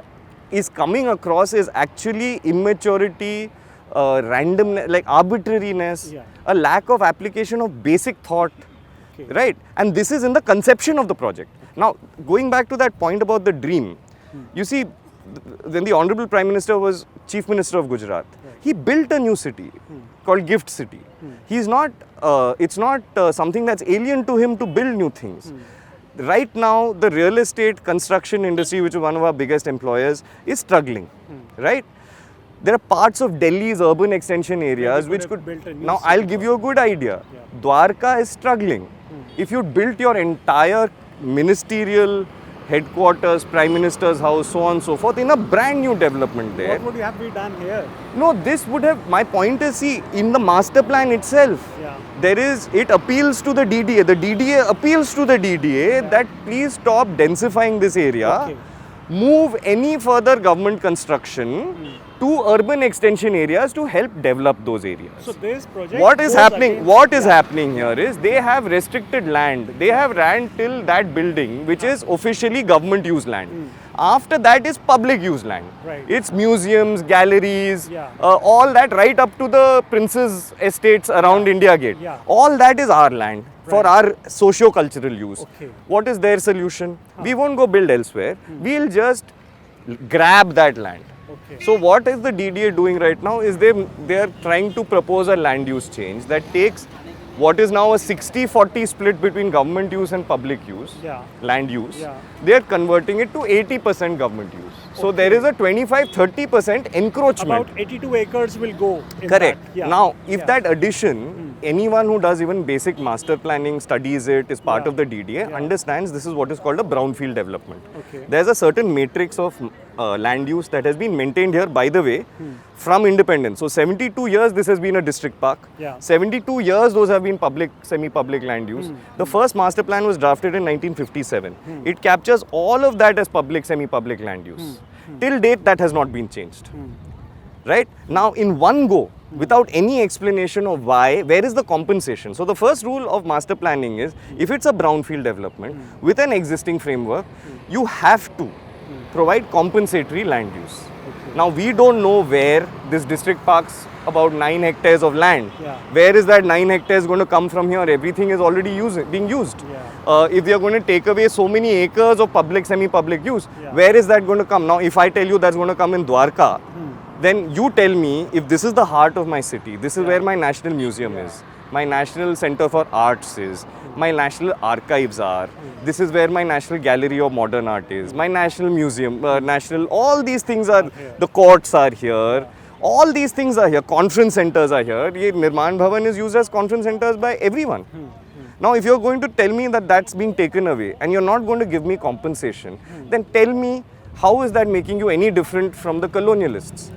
is coming across is actually immaturity, randomness, like arbitrariness, Yeah. a lack of application of basic thought, Okay. right? And this is in the conception of the project. Now, going back to that point about the dream, you see, when the Honorable Prime Minister was Chief Minister of Gujarat, he built a new city called Gift City. He's not, it's not something that's alien to him to build new things. Right now, the real estate construction industry, which is one of our biggest employers, is struggling, right? There are parts of Delhi's urban extension areas could which have could. built a new Now, city I'll give you a good idea. Yeah. Dwarka is struggling. If you built your entire ministerial headquarters, Prime Minister's house, so on and so forth, in a brand new development there. What would you have been done here? No, this would have, my point is, see, in the master plan itself, Yeah. there is, it appeals to the DDA. The DDA appeals to the DDA that please stop densifying this area. Okay. Move any further government construction to urban extension areas to help develop those areas. So this project. What is goes happening? against- What is Yeah. happening here is they have restricted land. They have ran till that building, which is officially government use land. After that is public use land. Right. It's museums, galleries, Yeah. all that right up to the prince's estates around India Gate. Yeah. All that is our land for Right. our socio-cultural use. Okay. What is their solution? We won't go build elsewhere. We'll just grab that land. Okay. So what is the DDA doing right now is they are trying to propose a land use change that takes what is now a 60-40 split between government use and public use, Yeah. land use. Yeah. They are converting it to 80% government use. So there is a 25-30% encroachment. About 82 acres will go. In Correct. That. Yeah. Now, if Yeah. that addition, anyone who does even basic master planning, studies it, is part Yeah. of the DDA, Yeah. understands this is what is called a brownfield development. Okay. There's a certain matrix of land use that has been maintained here, by the way, from independence. So 72 years this has been a district park. Yeah. 72 years those have been public, semi-public land use. The first master plan was drafted in 1957. It captures all of that as public, semi-public land use. Till date that has not been changed. Right? Now in one go, without any explanation of why, where is the compensation? So the first rule of master planning is, if it's a brownfield development with an existing framework, you have to provide compensatory land use. Now we don't know where this district park's about 9 hectares of land. Yeah. Where is that 9 hectares going to come from here? Everything is already being used. Yeah. If we are going to take away so many acres of public, semi-public use, Yeah. where is that going to come? Now if I tell you that's going to come in Dwarka, then you tell me, if this is the heart of my city, this is where my national museum is, my national center for arts is, my national archives are, this is where my national gallery of modern art is, my national museum, all these things are, the courts are here, all these things are here, conference centers are here. Ye Nirman Bhavan is used as conference centers by everyone. Now if you're going to tell me that that's being taken away and you're not going to give me compensation, then tell me, how is that making you any different from the colonialists?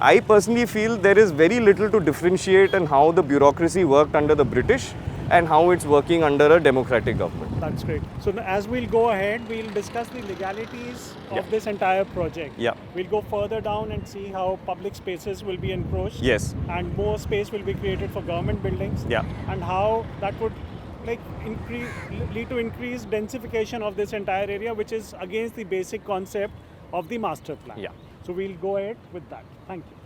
I personally feel there is very little to differentiate in how the bureaucracy worked under the British and how it's working under a democratic government. That's great. So as we'll go ahead, we'll discuss the legalities of this entire project. Yeah. We'll go further down and see how public spaces will be encroached. Yes. And more space will be created for government buildings. Yeah. And how that would lead to increased densification of this entire area, which is against the basic concept of the master plan. Yeah. So we'll go ahead with that. Thank you.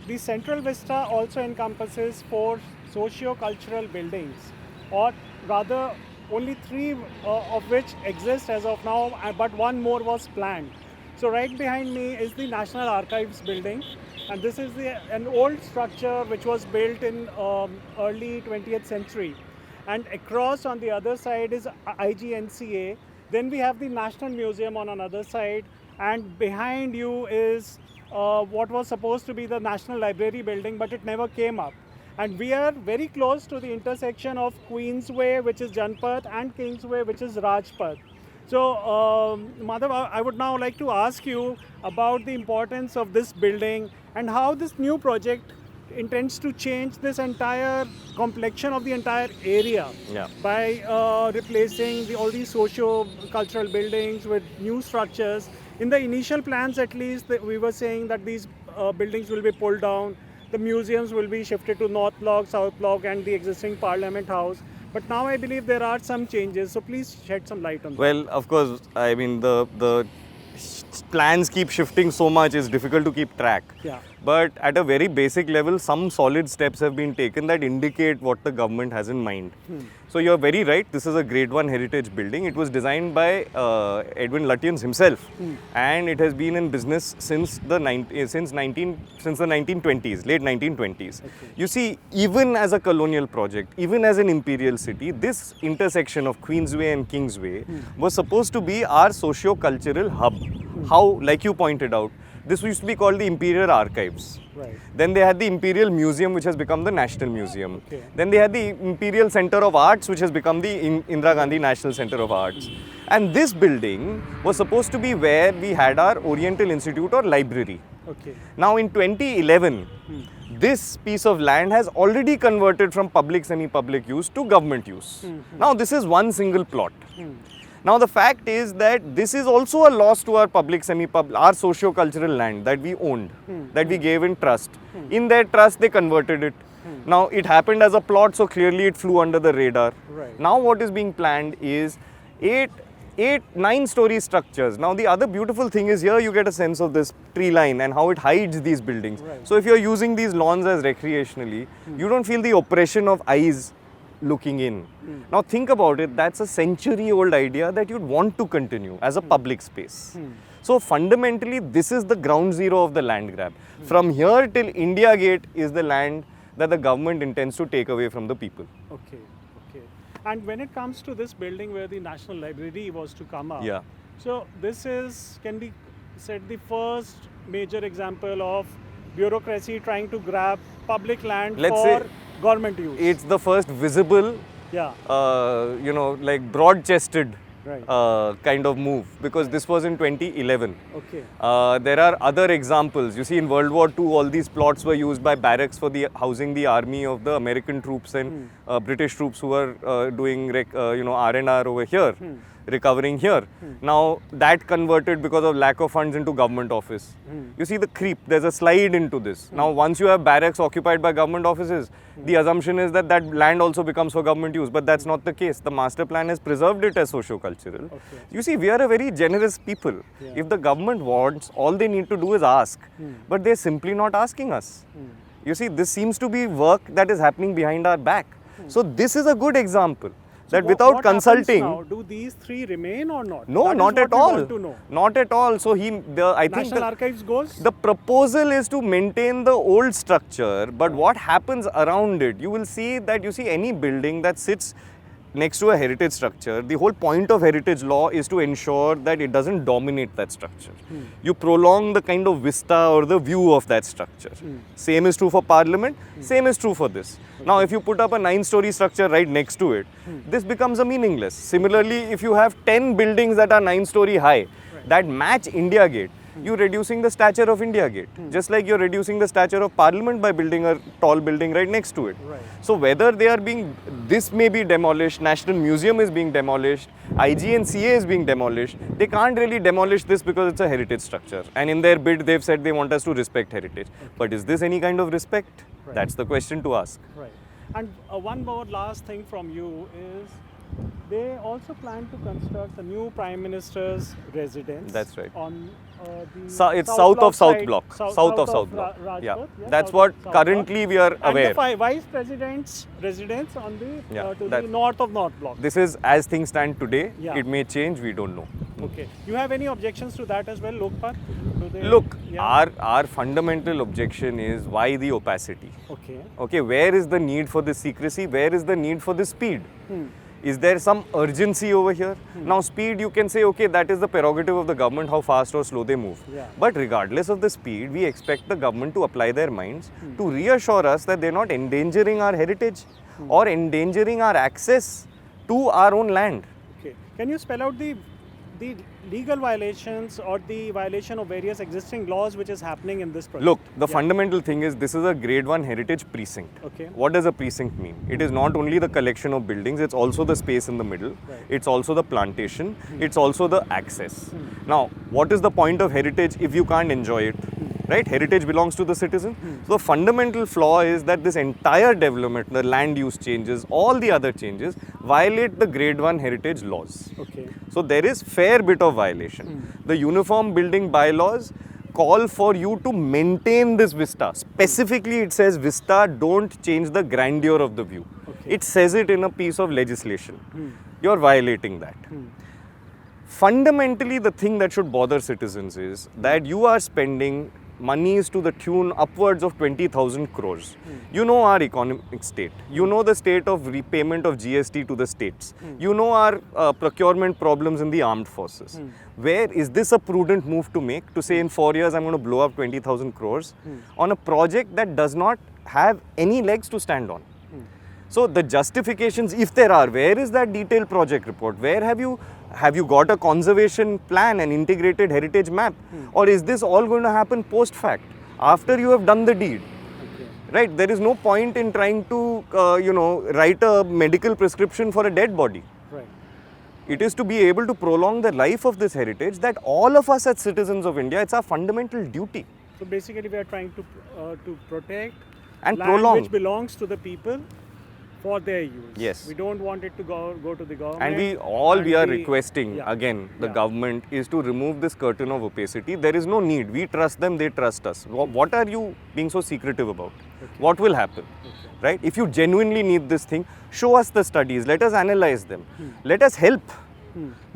The central vista also encompasses 4 socio-cultural buildings or rather only three of which exist as of now, but one more was planned. So right behind me is the National Archives building, and this is an old structure which was built in early 20th century. And across on the other side is IGNCA. Then we have the National Museum on another side, and behind you is what was supposed to be the National Library building, but it never came up. And we are very close to the intersection of Queensway, which is Janpath, and Kingsway, which is Rajpath. So, Madhav, I would now like to ask you about the importance of this building and how this new project intends to change this entire complexion of the entire area by replacing all these socio-cultural buildings with new structures. In the initial plans, at least, we were saying that these buildings will be pulled down. The museums will be shifted to North Block, South Block, and the existing Parliament House. But now I believe there are some changes. So please shed some light on that. Well, of course, I mean, the plans keep shifting so much, it's difficult to keep track. Yeah. But at a very basic level, some solid steps have been taken that indicate what the government has in mind. So you're very right, this is a Grade 1 heritage building. It was designed by Edwin Lutyens himself, and it has been in business since the 1920s, late 1920s. Okay. You see, even as a colonial project, even as an imperial city, this intersection of Queensway and Kingsway was supposed to be our socio-cultural hub. How, like you pointed out, this used to be called the Imperial Archives. Right. Then they had the Imperial Museum, which has become the National Museum. Okay. Then they had the Imperial Center of Arts, which has become the Indira Gandhi National Center of Arts. And this building was supposed to be where we had our Oriental Institute or library. Okay. Now in 2011, this piece of land has already converted from public, semi-public use to government use. Now this is one single plot. Now the fact is that this is also a loss to our public, semi-public, our socio-cultural land that we owned, that we gave in trust. In their trust, they converted it. Now it happened as a plot, so clearly it flew under the radar. Right. Now what is being planned is 9-story structures. Now the other beautiful thing is here you get a sense of this tree line and how it hides these buildings. Right. So if you're using these lawns as recreationally, you don't feel the oppression of eyes looking in. Now think about it, that's a century-old idea that you'd want to continue as a public space. So fundamentally, this is the ground zero of the land grab. From here till India Gate is the land that the government intends to take away from the people. Okay. Okay. And when it comes to this building where the National Library was to come up, Yeah. so this can be said the first major example of bureaucracy trying to grab public land Let's for say government use. It's the first visible, Yeah. like broad-chested Right. kind of move, because this was in 2011. Okay. There are other examples. You see, in World War II, all these plots were used by barracks for housing the army of the American troops and British troops who were doing R&R over here, recovering here. Now that converted because of lack of funds into government office. You see the creep. There's a slide into this. Now once you have barracks occupied by government offices, the assumption is that that land also becomes for government use, but that's not the case. The master plan has preserved it as socio-cultural. Okay. You see, we are a very generous people. Yeah. If the government wants, all they need to do is ask, but they're simply not asking us. You see, this seems to be work that is happening behind our back. So this is a good example. That without what consulting, happens now? Do these three remain or not? no, That is not what at we all. want to know. Not at all. So I think National Archives goes. the proposal is to maintain the old structure, but what happens around it, you will see that any building that sits next to a heritage structure, the whole point of heritage law is to ensure that it doesn't dominate that structure. You prolong the kind of vista or the view of that structure. Same is true for Parliament, same is true for this. Now if you put up a 9-story structure right next to it, this becomes a meaningless. Similarly, if you have 10 buildings that are 9-story high, that match India Gate, you're reducing the stature of India Gate. Just like you're reducing the stature of Parliament by building a tall building right next to it. Right. So whether this may be demolished, National Museum is being demolished, IGNCA is being demolished, they can't really demolish this because it's a heritage structure. And in their bid, they've said they want us to respect heritage. But is this any kind of respect? Right. That's the question to ask. Right. And one more last thing from you is They also plan to construct a new Prime Minister's residence. That's right. On the It's south of South side, Block. South Of of South Block. Rajpath, That's south what of South currently we are Block. aware. And the Vice President's residence on the Yeah, to the that- north of North Block. This is as things stand today. Yeah. It may change, we don't know. Okay. You have any objections to that as well, Lokpat? Look, our fundamental objection is why the opacity? Okay. Okay, where is the need for this secrecy? Where is the need for this speed? Is there some urgency over here? Now, speed, you can say, okay, that is the prerogative of the government, how fast or slow they move. Yeah. But regardless of the speed, we expect the government to apply their minds to reassure us that they're not endangering our heritage or endangering our access to our own land. Okay. Can you spell out the legal violations or the violation of various existing laws which is happening in this project? Look, the fundamental thing is this is a grade 1 heritage precinct. Okay. What does a precinct mean? It is not only the collection of buildings, it's also the space in the middle, Right. it's also the plantation, it's also the access. Now, what is the point of heritage if you can't enjoy it? Right? Heritage belongs to the citizen. So, the fundamental flaw is that this entire development, the land use changes, all the other changes, violate the grade 1 heritage laws. Okay. So there is fair bit of violation. The uniform building bylaws call for you to maintain this vista. Specifically, it says vista, don't change the grandeur of the view. Okay. It says it in a piece of legislation. You're violating that. Fundamentally, the thing that should bother citizens is that you are spending monies to the tune upwards of 20,000 crores. You know our economic state. You know the state of repayment of GST to the states. You know our procurement problems in the armed forces. Where is this a prudent move to make? To say in 4 years I'm going to blow up 20,000 crores on a project that does not have any legs to stand on. So the justifications, if there are, where is that detailed project report? Where have you got a conservation plan, an integrated heritage map? Or is this all going to happen post fact, after you have done the deed? Okay. Right? There is no point in trying to, write a medical prescription for a dead body. Right. It is to be able to prolong the life of this heritage that all of us as citizens of India, it's our fundamental duty. So basically, we are trying to protect And land prolong. which belongs to the people for their use. Yes. We don't want it to go to the government. And we are requesting, Yeah. again, the Yeah. government is to remove this curtain of opacity. There is no need. We trust them, they trust us. What are you being so secretive about? What will happen? Right? If you genuinely need this thing, show us the studies, let us analyze them. Let us help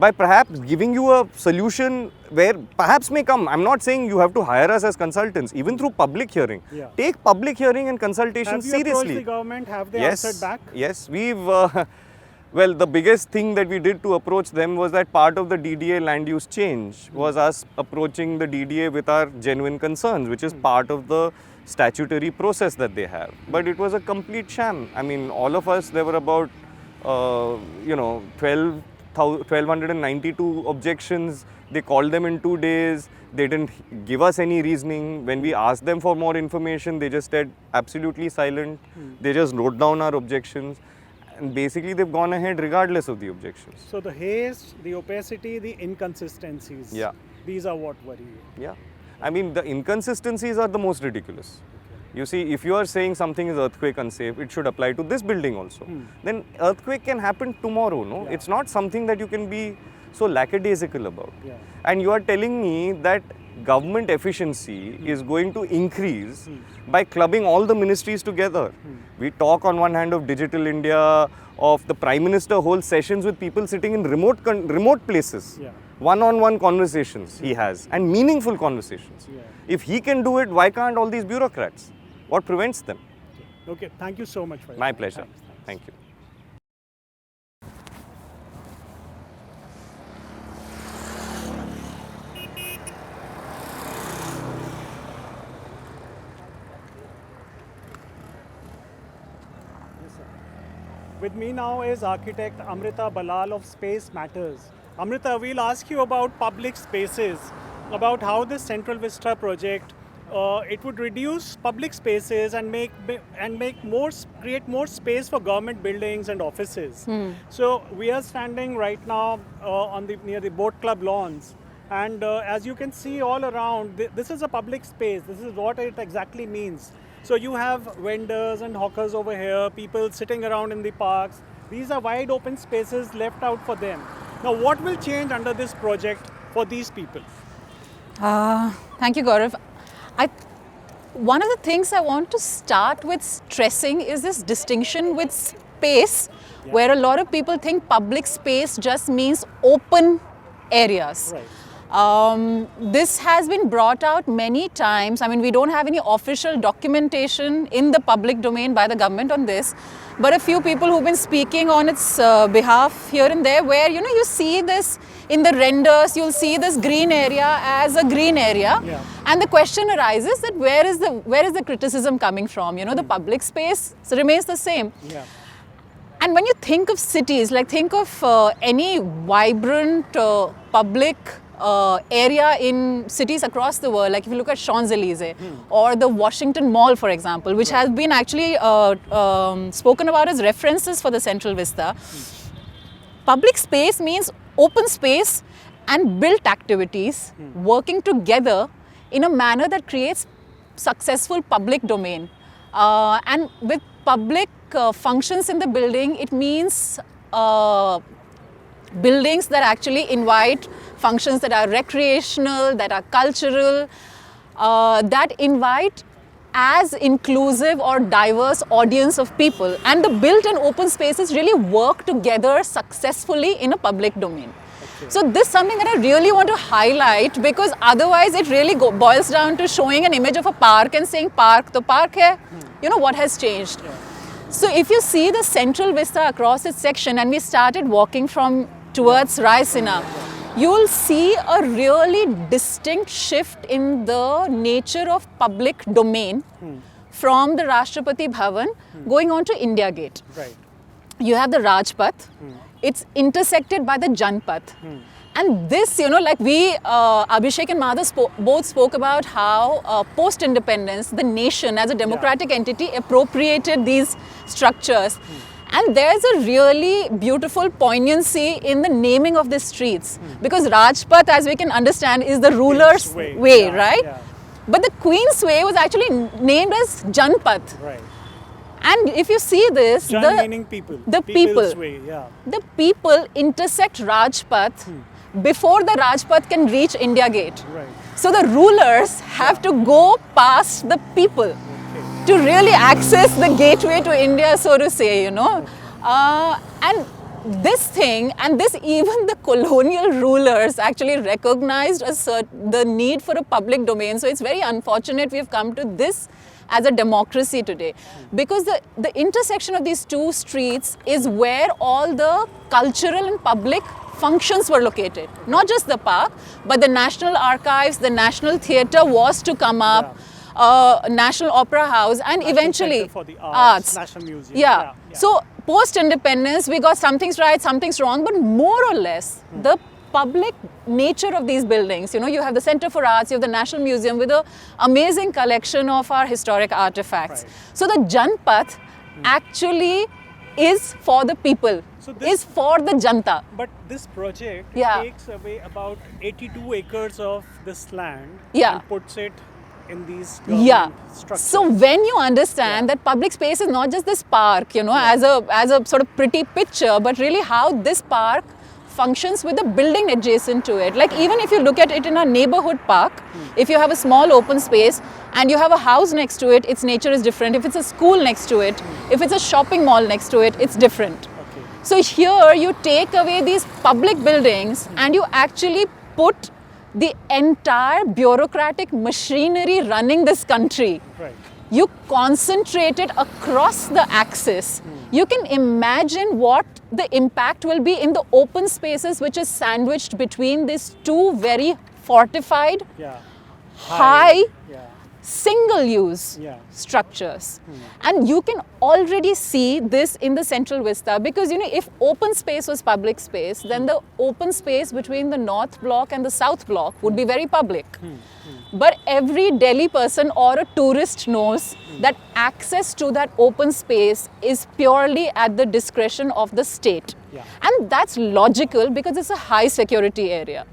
by perhaps giving you a solution where perhaps may come. I'm not saying you have to hire us as consultants, even through public hearing. Yeah. Take public hearing and consultation Have you seriously. approached the government? Have they answered back? Yes, we've, well, the biggest thing that we did to approach them was that part of the DDA land use change was us approaching the DDA with our genuine concerns, which is part of the statutory process that they have. But it was a complete sham. I mean, all of us, there were about, 1,292 objections. They called them in 2 days. They didn't give us any reasoning. When we asked them for more information, they just stayed absolutely silent. They just wrote down our objections. And basically, they've gone ahead regardless of the objections. So the haste, the opacity, the inconsistencies. Yeah. These are what worry you. Yeah. I mean, the inconsistencies are the most ridiculous. You see, if you are saying something is earthquake unsafe, it should apply to this building also. Then earthquake can happen tomorrow, no? Yeah. It's not something that you can be so lackadaisical about. Yeah. And you are telling me that government efficiency is going to increase by clubbing all the ministries together. We talk on one hand of Digital India, of the Prime Minister holds sessions with people sitting in remote places. Yeah. One-on-one conversations he has, and meaningful conversations. Yeah. If he can do it, why can't all these bureaucrats? What prevents them? Okay. Thank you so much for your My time. pleasure. Thanks. Thank you. With me now is architect Amrita Balal of Space Matters. Amrita, we'll ask you about public spaces, about how this Central Vista project it would reduce public spaces and create more space for government buildings and offices. So we are standing right now near the boat club lawns, and as you can see all around, this is a public space. This is what it exactly means. So you have vendors and hawkers over here, people sitting around in the parks. These are wide open spaces left out for them. Now, what will change under this project for these people? Thank you, Gaurav. I, one of the things I want to start with stressing is this distinction with space, where a lot of people think public space just means open areas. Right. This has been brought out many times. I mean, we don't have any official documentation in the public domain by the government on this, but a few people who've been speaking on its behalf here and there, where you see this in the renders, you'll see this green area as a green area, and the question arises that where is the criticism coming from? The public space remains the same. Yeah. And when you think of cities, like think of any vibrant public area in cities across the world, like if you look at Champs-Élysées or the Washington Mall, for example, which has been actually spoken about as references for the Central Vista. Public space means open space and built activities working together in a manner that creates successful public domain. And with public functions in the building, it means buildings that actually invite functions that are recreational, that are cultural, that invite as inclusive or diverse audience of people. And the built and open spaces really work together successfully in a public domain. Okay. So this is something that I really want to highlight, because otherwise it really boils down to showing an image of a park and saying park, to park hai. What has changed? Yeah. So if you see the Central Vista across its section, and we started walking from towards Raisina, you will see a really distinct shift in the nature of public domain from the Rashtrapati Bhavan going on to India Gate. Right. You have the Rajpath, it's intersected by the Janpath. And this, like we, Abhishek and Madhav both spoke about how post-independence, the nation as a democratic entity appropriated these structures. And there's a really beautiful poignancy in the naming of the streets, because Rajpath, as we can understand, is the ruler's way, right? Yeah. But the Queen's Way was actually named as Janpath. Right. And if you see this, meaning people. The People's way, yeah. The people intersect Rajpath before the Rajpath can reach India Gate. Right. So the rulers have to go past the people to really access the gateway to India, so to say, and this thing, and this even the colonial rulers actually recognized the need for a public domain. So it's very unfortunate we've come to this as a democracy today, because the intersection of these two streets is where all the cultural and public functions were located. Not just the park, but the National Archives, the National Theatre was to come up. National Opera House, and National eventually Center for the Arts, National Museum. Yeah. So post-independence, we got some things right, some things wrong, but more or less the public nature of these buildings. You have the Center for Arts, you have the National Museum with an amazing collection of our historic artifacts. Right. So the Janpath actually is for the people, is for the Janta. But this project takes away about 82 acres of this land and puts it in these structures. So when you understand that public space is not just this park, as a sort of pretty picture, but really how this park functions with the building adjacent to it. Like even if you look at it in a neighborhood park, if you have a small open space and you have a house next to it, its nature is different. If it's a school next to it, if it's a shopping mall next to it, it's different. Okay. So here you take away these public buildings and you actually put the entire bureaucratic machinery running this country. Right. You concentrate it across the axis. You can imagine what the impact will be in the open spaces which is sandwiched between these two very fortified, high single-use structures. And you can already see this in the Central Vista, because if open space was public space, then the open space between the North Block and the South Block would be very public. But every Delhi person or a tourist knows that access to that open space is purely at the discretion of the state. And that's logical, because it's a high security area,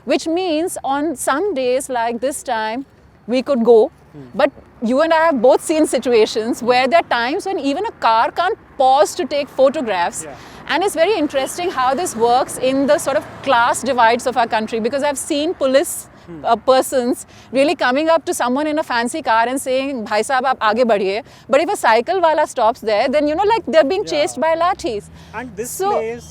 which means on some days like this time, we could go But you and I have both seen situations where there are times when even a car can't pause to take photographs. Yeah. And it's very interesting how this works in the sort of class divides of our country, because I've seen police persons really coming up to someone in a fancy car and saying, "Bhai sahab, aap aage badhiye." But if a cycle wala stops there, then like they're being chased by lathis. And this So- place,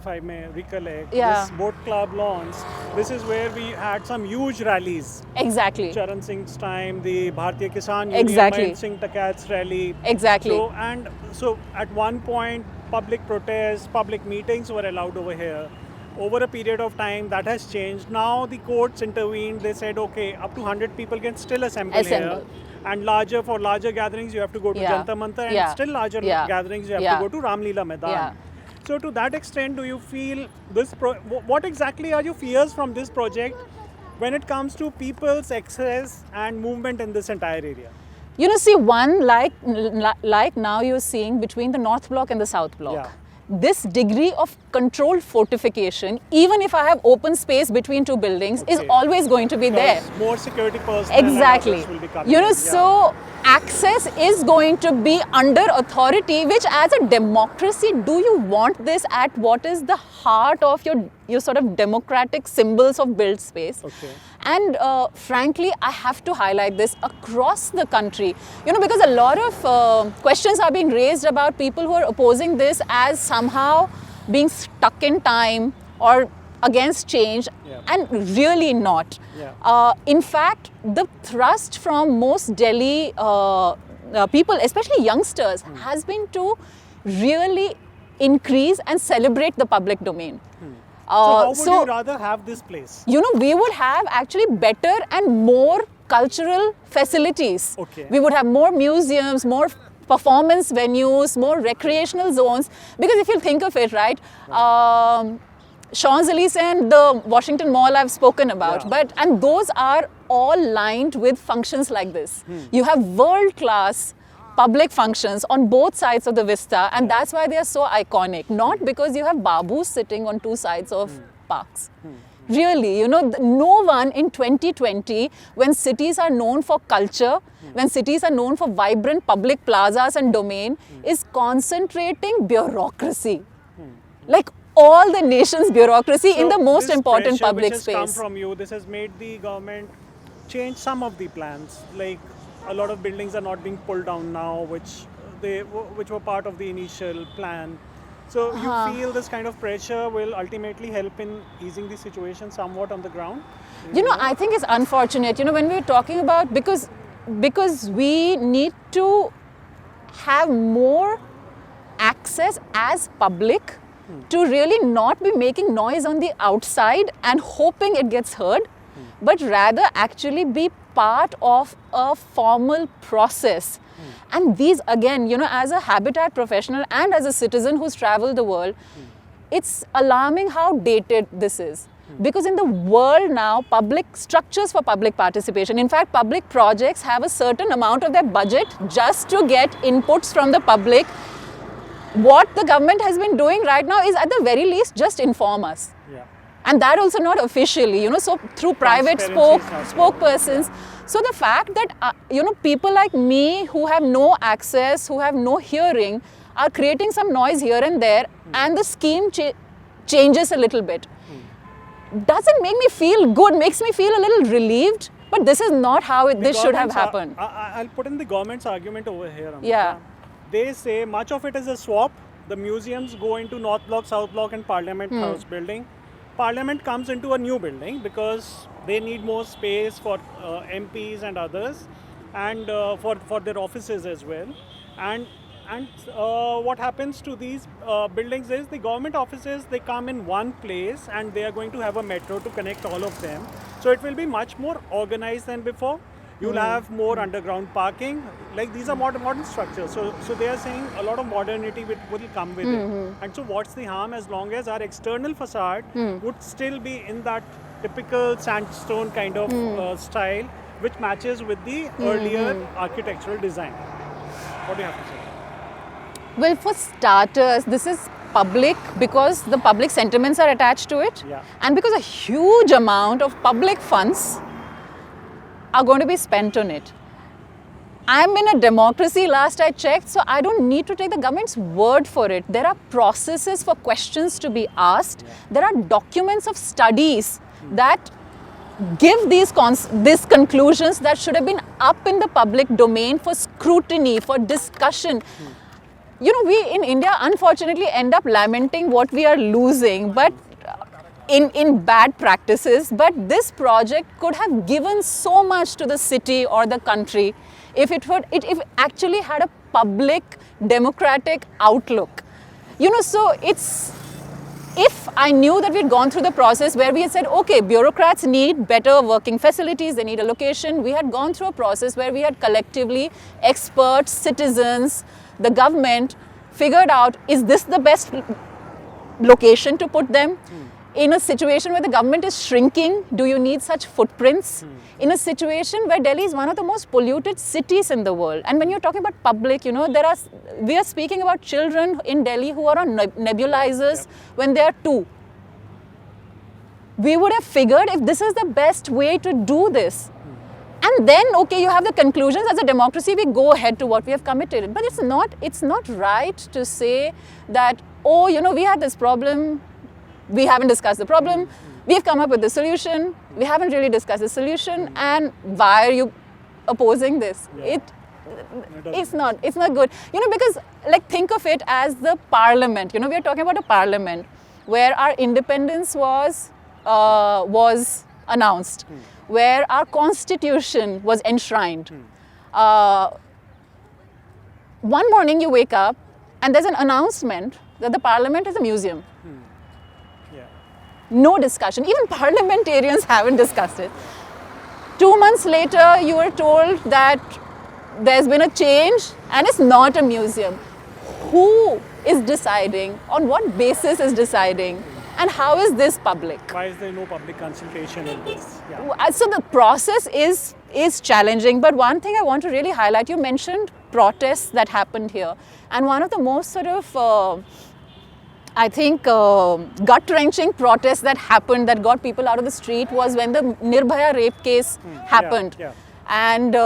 if I may recollect, Yeah. this boat club launch, this is where we had some huge rallies. Exactly. Charan Singh's time, the Bharatiya Kisan Union, Exactly. Mahendra Singh Takat's rally. Exactly. So at one point, public protests, public meetings were allowed over here. Over a period of time, that has changed. Now the courts intervened. They said, okay, up to 100 people can still assemble here. And for larger gatherings, you have to go to Yeah. Jantar Mantar, and Yeah. still larger Yeah. gatherings, you have Yeah. to go to Ramleela Maidan. Yeah. So to that extent, do you feel this? What exactly are your fears from this project when it comes to people's access and movement in this entire area? See, one like now you're seeing between the North Block and the South Block. Yeah. This degree of controlled fortification, even if I have open space between two buildings, is Okay. always going to be there. Because more security personnel and Exactly. others will be coming in, yeah. So access is going to be under authority, which as a democracy, do you want this at what is the heart of your sort of democratic symbols of built space? Okay. And frankly, I have to highlight this across the country, because a lot of questions are being raised about people who are opposing this as somehow being stuck in time or against change, Yeah. and really not. Yeah. In fact, the thrust from most Delhi people, especially youngsters, has been to really increase and celebrate the public domain. So how would you rather have this place? We would have actually better and more cultural facilities. Okay. We would have more museums, more performance venues, more recreational zones. Because if you think of it, right, Champs-Élysées and the Washington Mall I've spoken about, Yeah. and those are all lined with functions like this. You have world-class public functions on both sides of the vista, and that's why they are so iconic. Not because you have babus sitting on two sides of parks. Really, no one in 2020, when cities are known for culture, when cities are known for vibrant public plazas and domain, is concentrating bureaucracy. Like all the nation's bureaucracy in the most this important pressure public which has come space. from you, this has made the government change some of the plans. Like a lot of buildings are not being pulled down now, which were part of the initial plan. So you feel this kind of pressure will ultimately help in easing the situation somewhat on the ground? I think it's unfortunate, when we're talking about, because we need to have more access as public to really not be making noise on the outside and hoping it gets heard, but rather actually be part of a formal process. And these, again, as a habitat professional and as a citizen who's traveled the world, it's alarming how dated this is. Because in the world now, public structures for public participation, in fact, public projects have a certain amount of their budget just to get inputs from the public. What the government has been doing right now is, at the very least, just inform us. Yeah. And that also not officially, so through private Transparency is not spokespersons. So the fact that, people like me who have no access, who have no hearing, are creating some noise here and there, and the scheme changes a little bit, doesn't make me feel good, makes me feel a little relieved. But this is not how this should have happened. I'll put in the government's argument over here, Amrita. Yeah. They say much of it is a swap. The museums go into North Block, South Block and Parliament House building. Parliament comes into a new building because they need more space for MPs and others, and for their offices as well. And what happens to these buildings is the government offices, they come in one place and they are going to have a metro to connect all of them. So it will be much more organized than before. You'll have more underground parking. Like these are modern structures. So they are saying a lot of modernity will come with it. And so what's the harm as long as our external facade would still be in that typical sandstone kind of style, which matches with the earlier architectural design. What do you have to say? Well, for starters, this is public because the public sentiments are attached to it, Yeah. and because a huge amount of public funds are going to be spent on it. I'm in a democracy, last I checked, so I don't need to take the government's word for it. There are processes for questions to be asked. There are documents of studies that give these conclusions that should have been up in the public domain for scrutiny, for discussion. You know, we in India unfortunately end up lamenting what we are losing, but in bad practices. But this project could have given so much to the city or the country if it actually had a public democratic outlook. You know, so if I knew that we'd gone through the process where we had said, okay, bureaucrats need better working facilities, they need a location. We had gone through a process where we had collectively, experts, citizens, the government, figured out, is this the best location to put them? In a situation where the government is shrinking, do you need such footprints? In a situation where Delhi is one of the most polluted cities in the world. And when you're talking about public, you know, we are speaking about children in Delhi who are on nebulizers when they are 2. We would have figured if this is the best way to do this. And then, okay, you have the conclusions. As a democracy, we go ahead to what we have committed. But it's not right to say that, oh, you know, we had this problem, we haven't discussed the problem, we've come up with the solution, we haven't really discussed the solution, and why are you opposing this? It's not good. You know, because like think of it as the parliament. You know, we are talking about a parliament where our independence was announced, where our constitution was enshrined. One morning you wake up and there's an announcement that the parliament is a museum. No discussion. Even parliamentarians haven't discussed it. 2 months later, you were told that there's been a change and it's not a museum. Who is deciding? On what basis is deciding? And how is this public? Why is there no public consultation in this? So the process is challenging. But one thing I want to really highlight, you mentioned protests that happened here. And one of the most sort of I think gut-wrenching protests that happened that got people out of the street was when the Nirbhaya rape case happened. And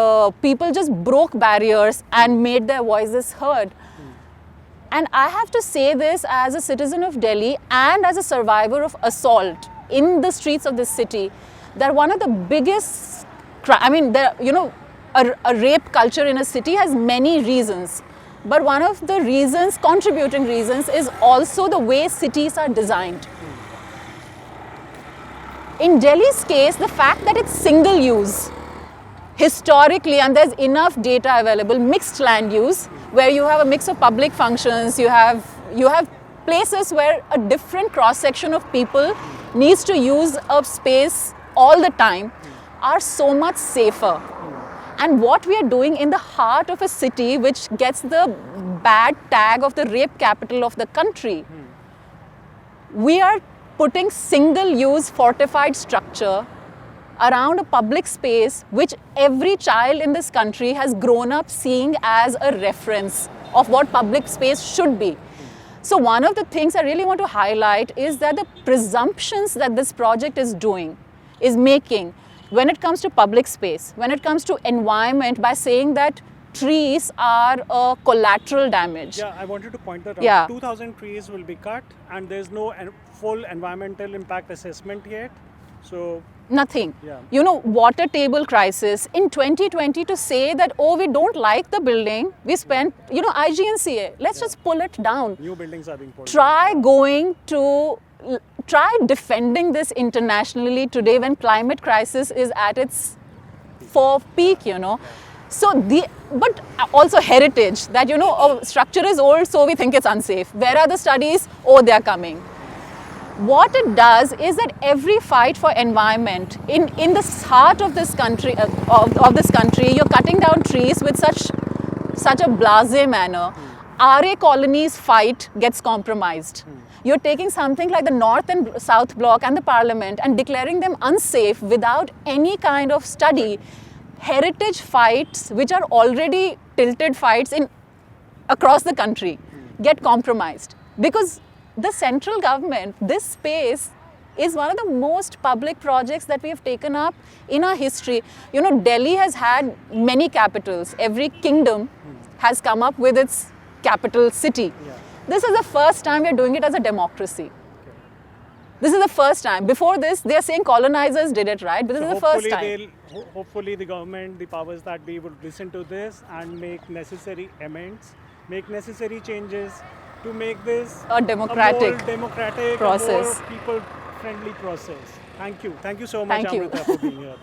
people just broke barriers and made their voices heard. And I have to say this as a citizen of Delhi and as a survivor of assault in the streets of this city, that one of the biggest, a rape culture in a city has many reasons. But one of the reasons, contributing reasons, is also the way cities are designed. In Delhi's case, the fact that it's single use, historically, and there's enough data available, mixed land use, where you have a mix of public functions, you have places where a different cross-section of people needs to use a space all the time, are so much safer. And what we are doing in the heart of a city which gets the bad tag of the rape capital of the country, we are putting single-use fortified structure around a public space which every child in this country has grown up seeing as a reference of what public space should be. So one of the things I really want to highlight is that the presumptions that this project is making when it comes to public space, when it comes to environment, by saying that trees are a collateral damage. Yeah, I wanted to point that out. 2,000 trees will be cut and there's no full environmental impact assessment yet. So nothing. You know, water table crisis in 2020, to say that, oh, we don't like the building, we spent, IGNCA, let's just pull it down. New buildings are being pulled down. Try defending this internationally today when climate crisis is at its peak, So but also heritage, that, structure is old, so we think it's unsafe. Where are the studies? Oh, they're coming. What it does is that every fight for environment in the heart of this country, you're cutting down trees with such a blasé manner. RA colonies fight gets compromised. You're taking something like the North and South Block and the Parliament and declaring them unsafe without any kind of study. Heritage fights, which are already tilted fights across the country, get compromised because the central government, this space is one of the most public projects that we have taken up in our history. You know, Delhi has had many capitals. Every kingdom has come up with its capital city. Yeah. This is the first time we are doing it as a democracy. This is the first time. Before this, they are saying colonizers did it, right? But this is the first time. Hopefully the government, the powers that be would listen to this and make necessary amends, make necessary changes to make this A democratic more democratic, process. a more people-friendly process. Thank you. Thank you so much, Thank you. Amrita, for being here.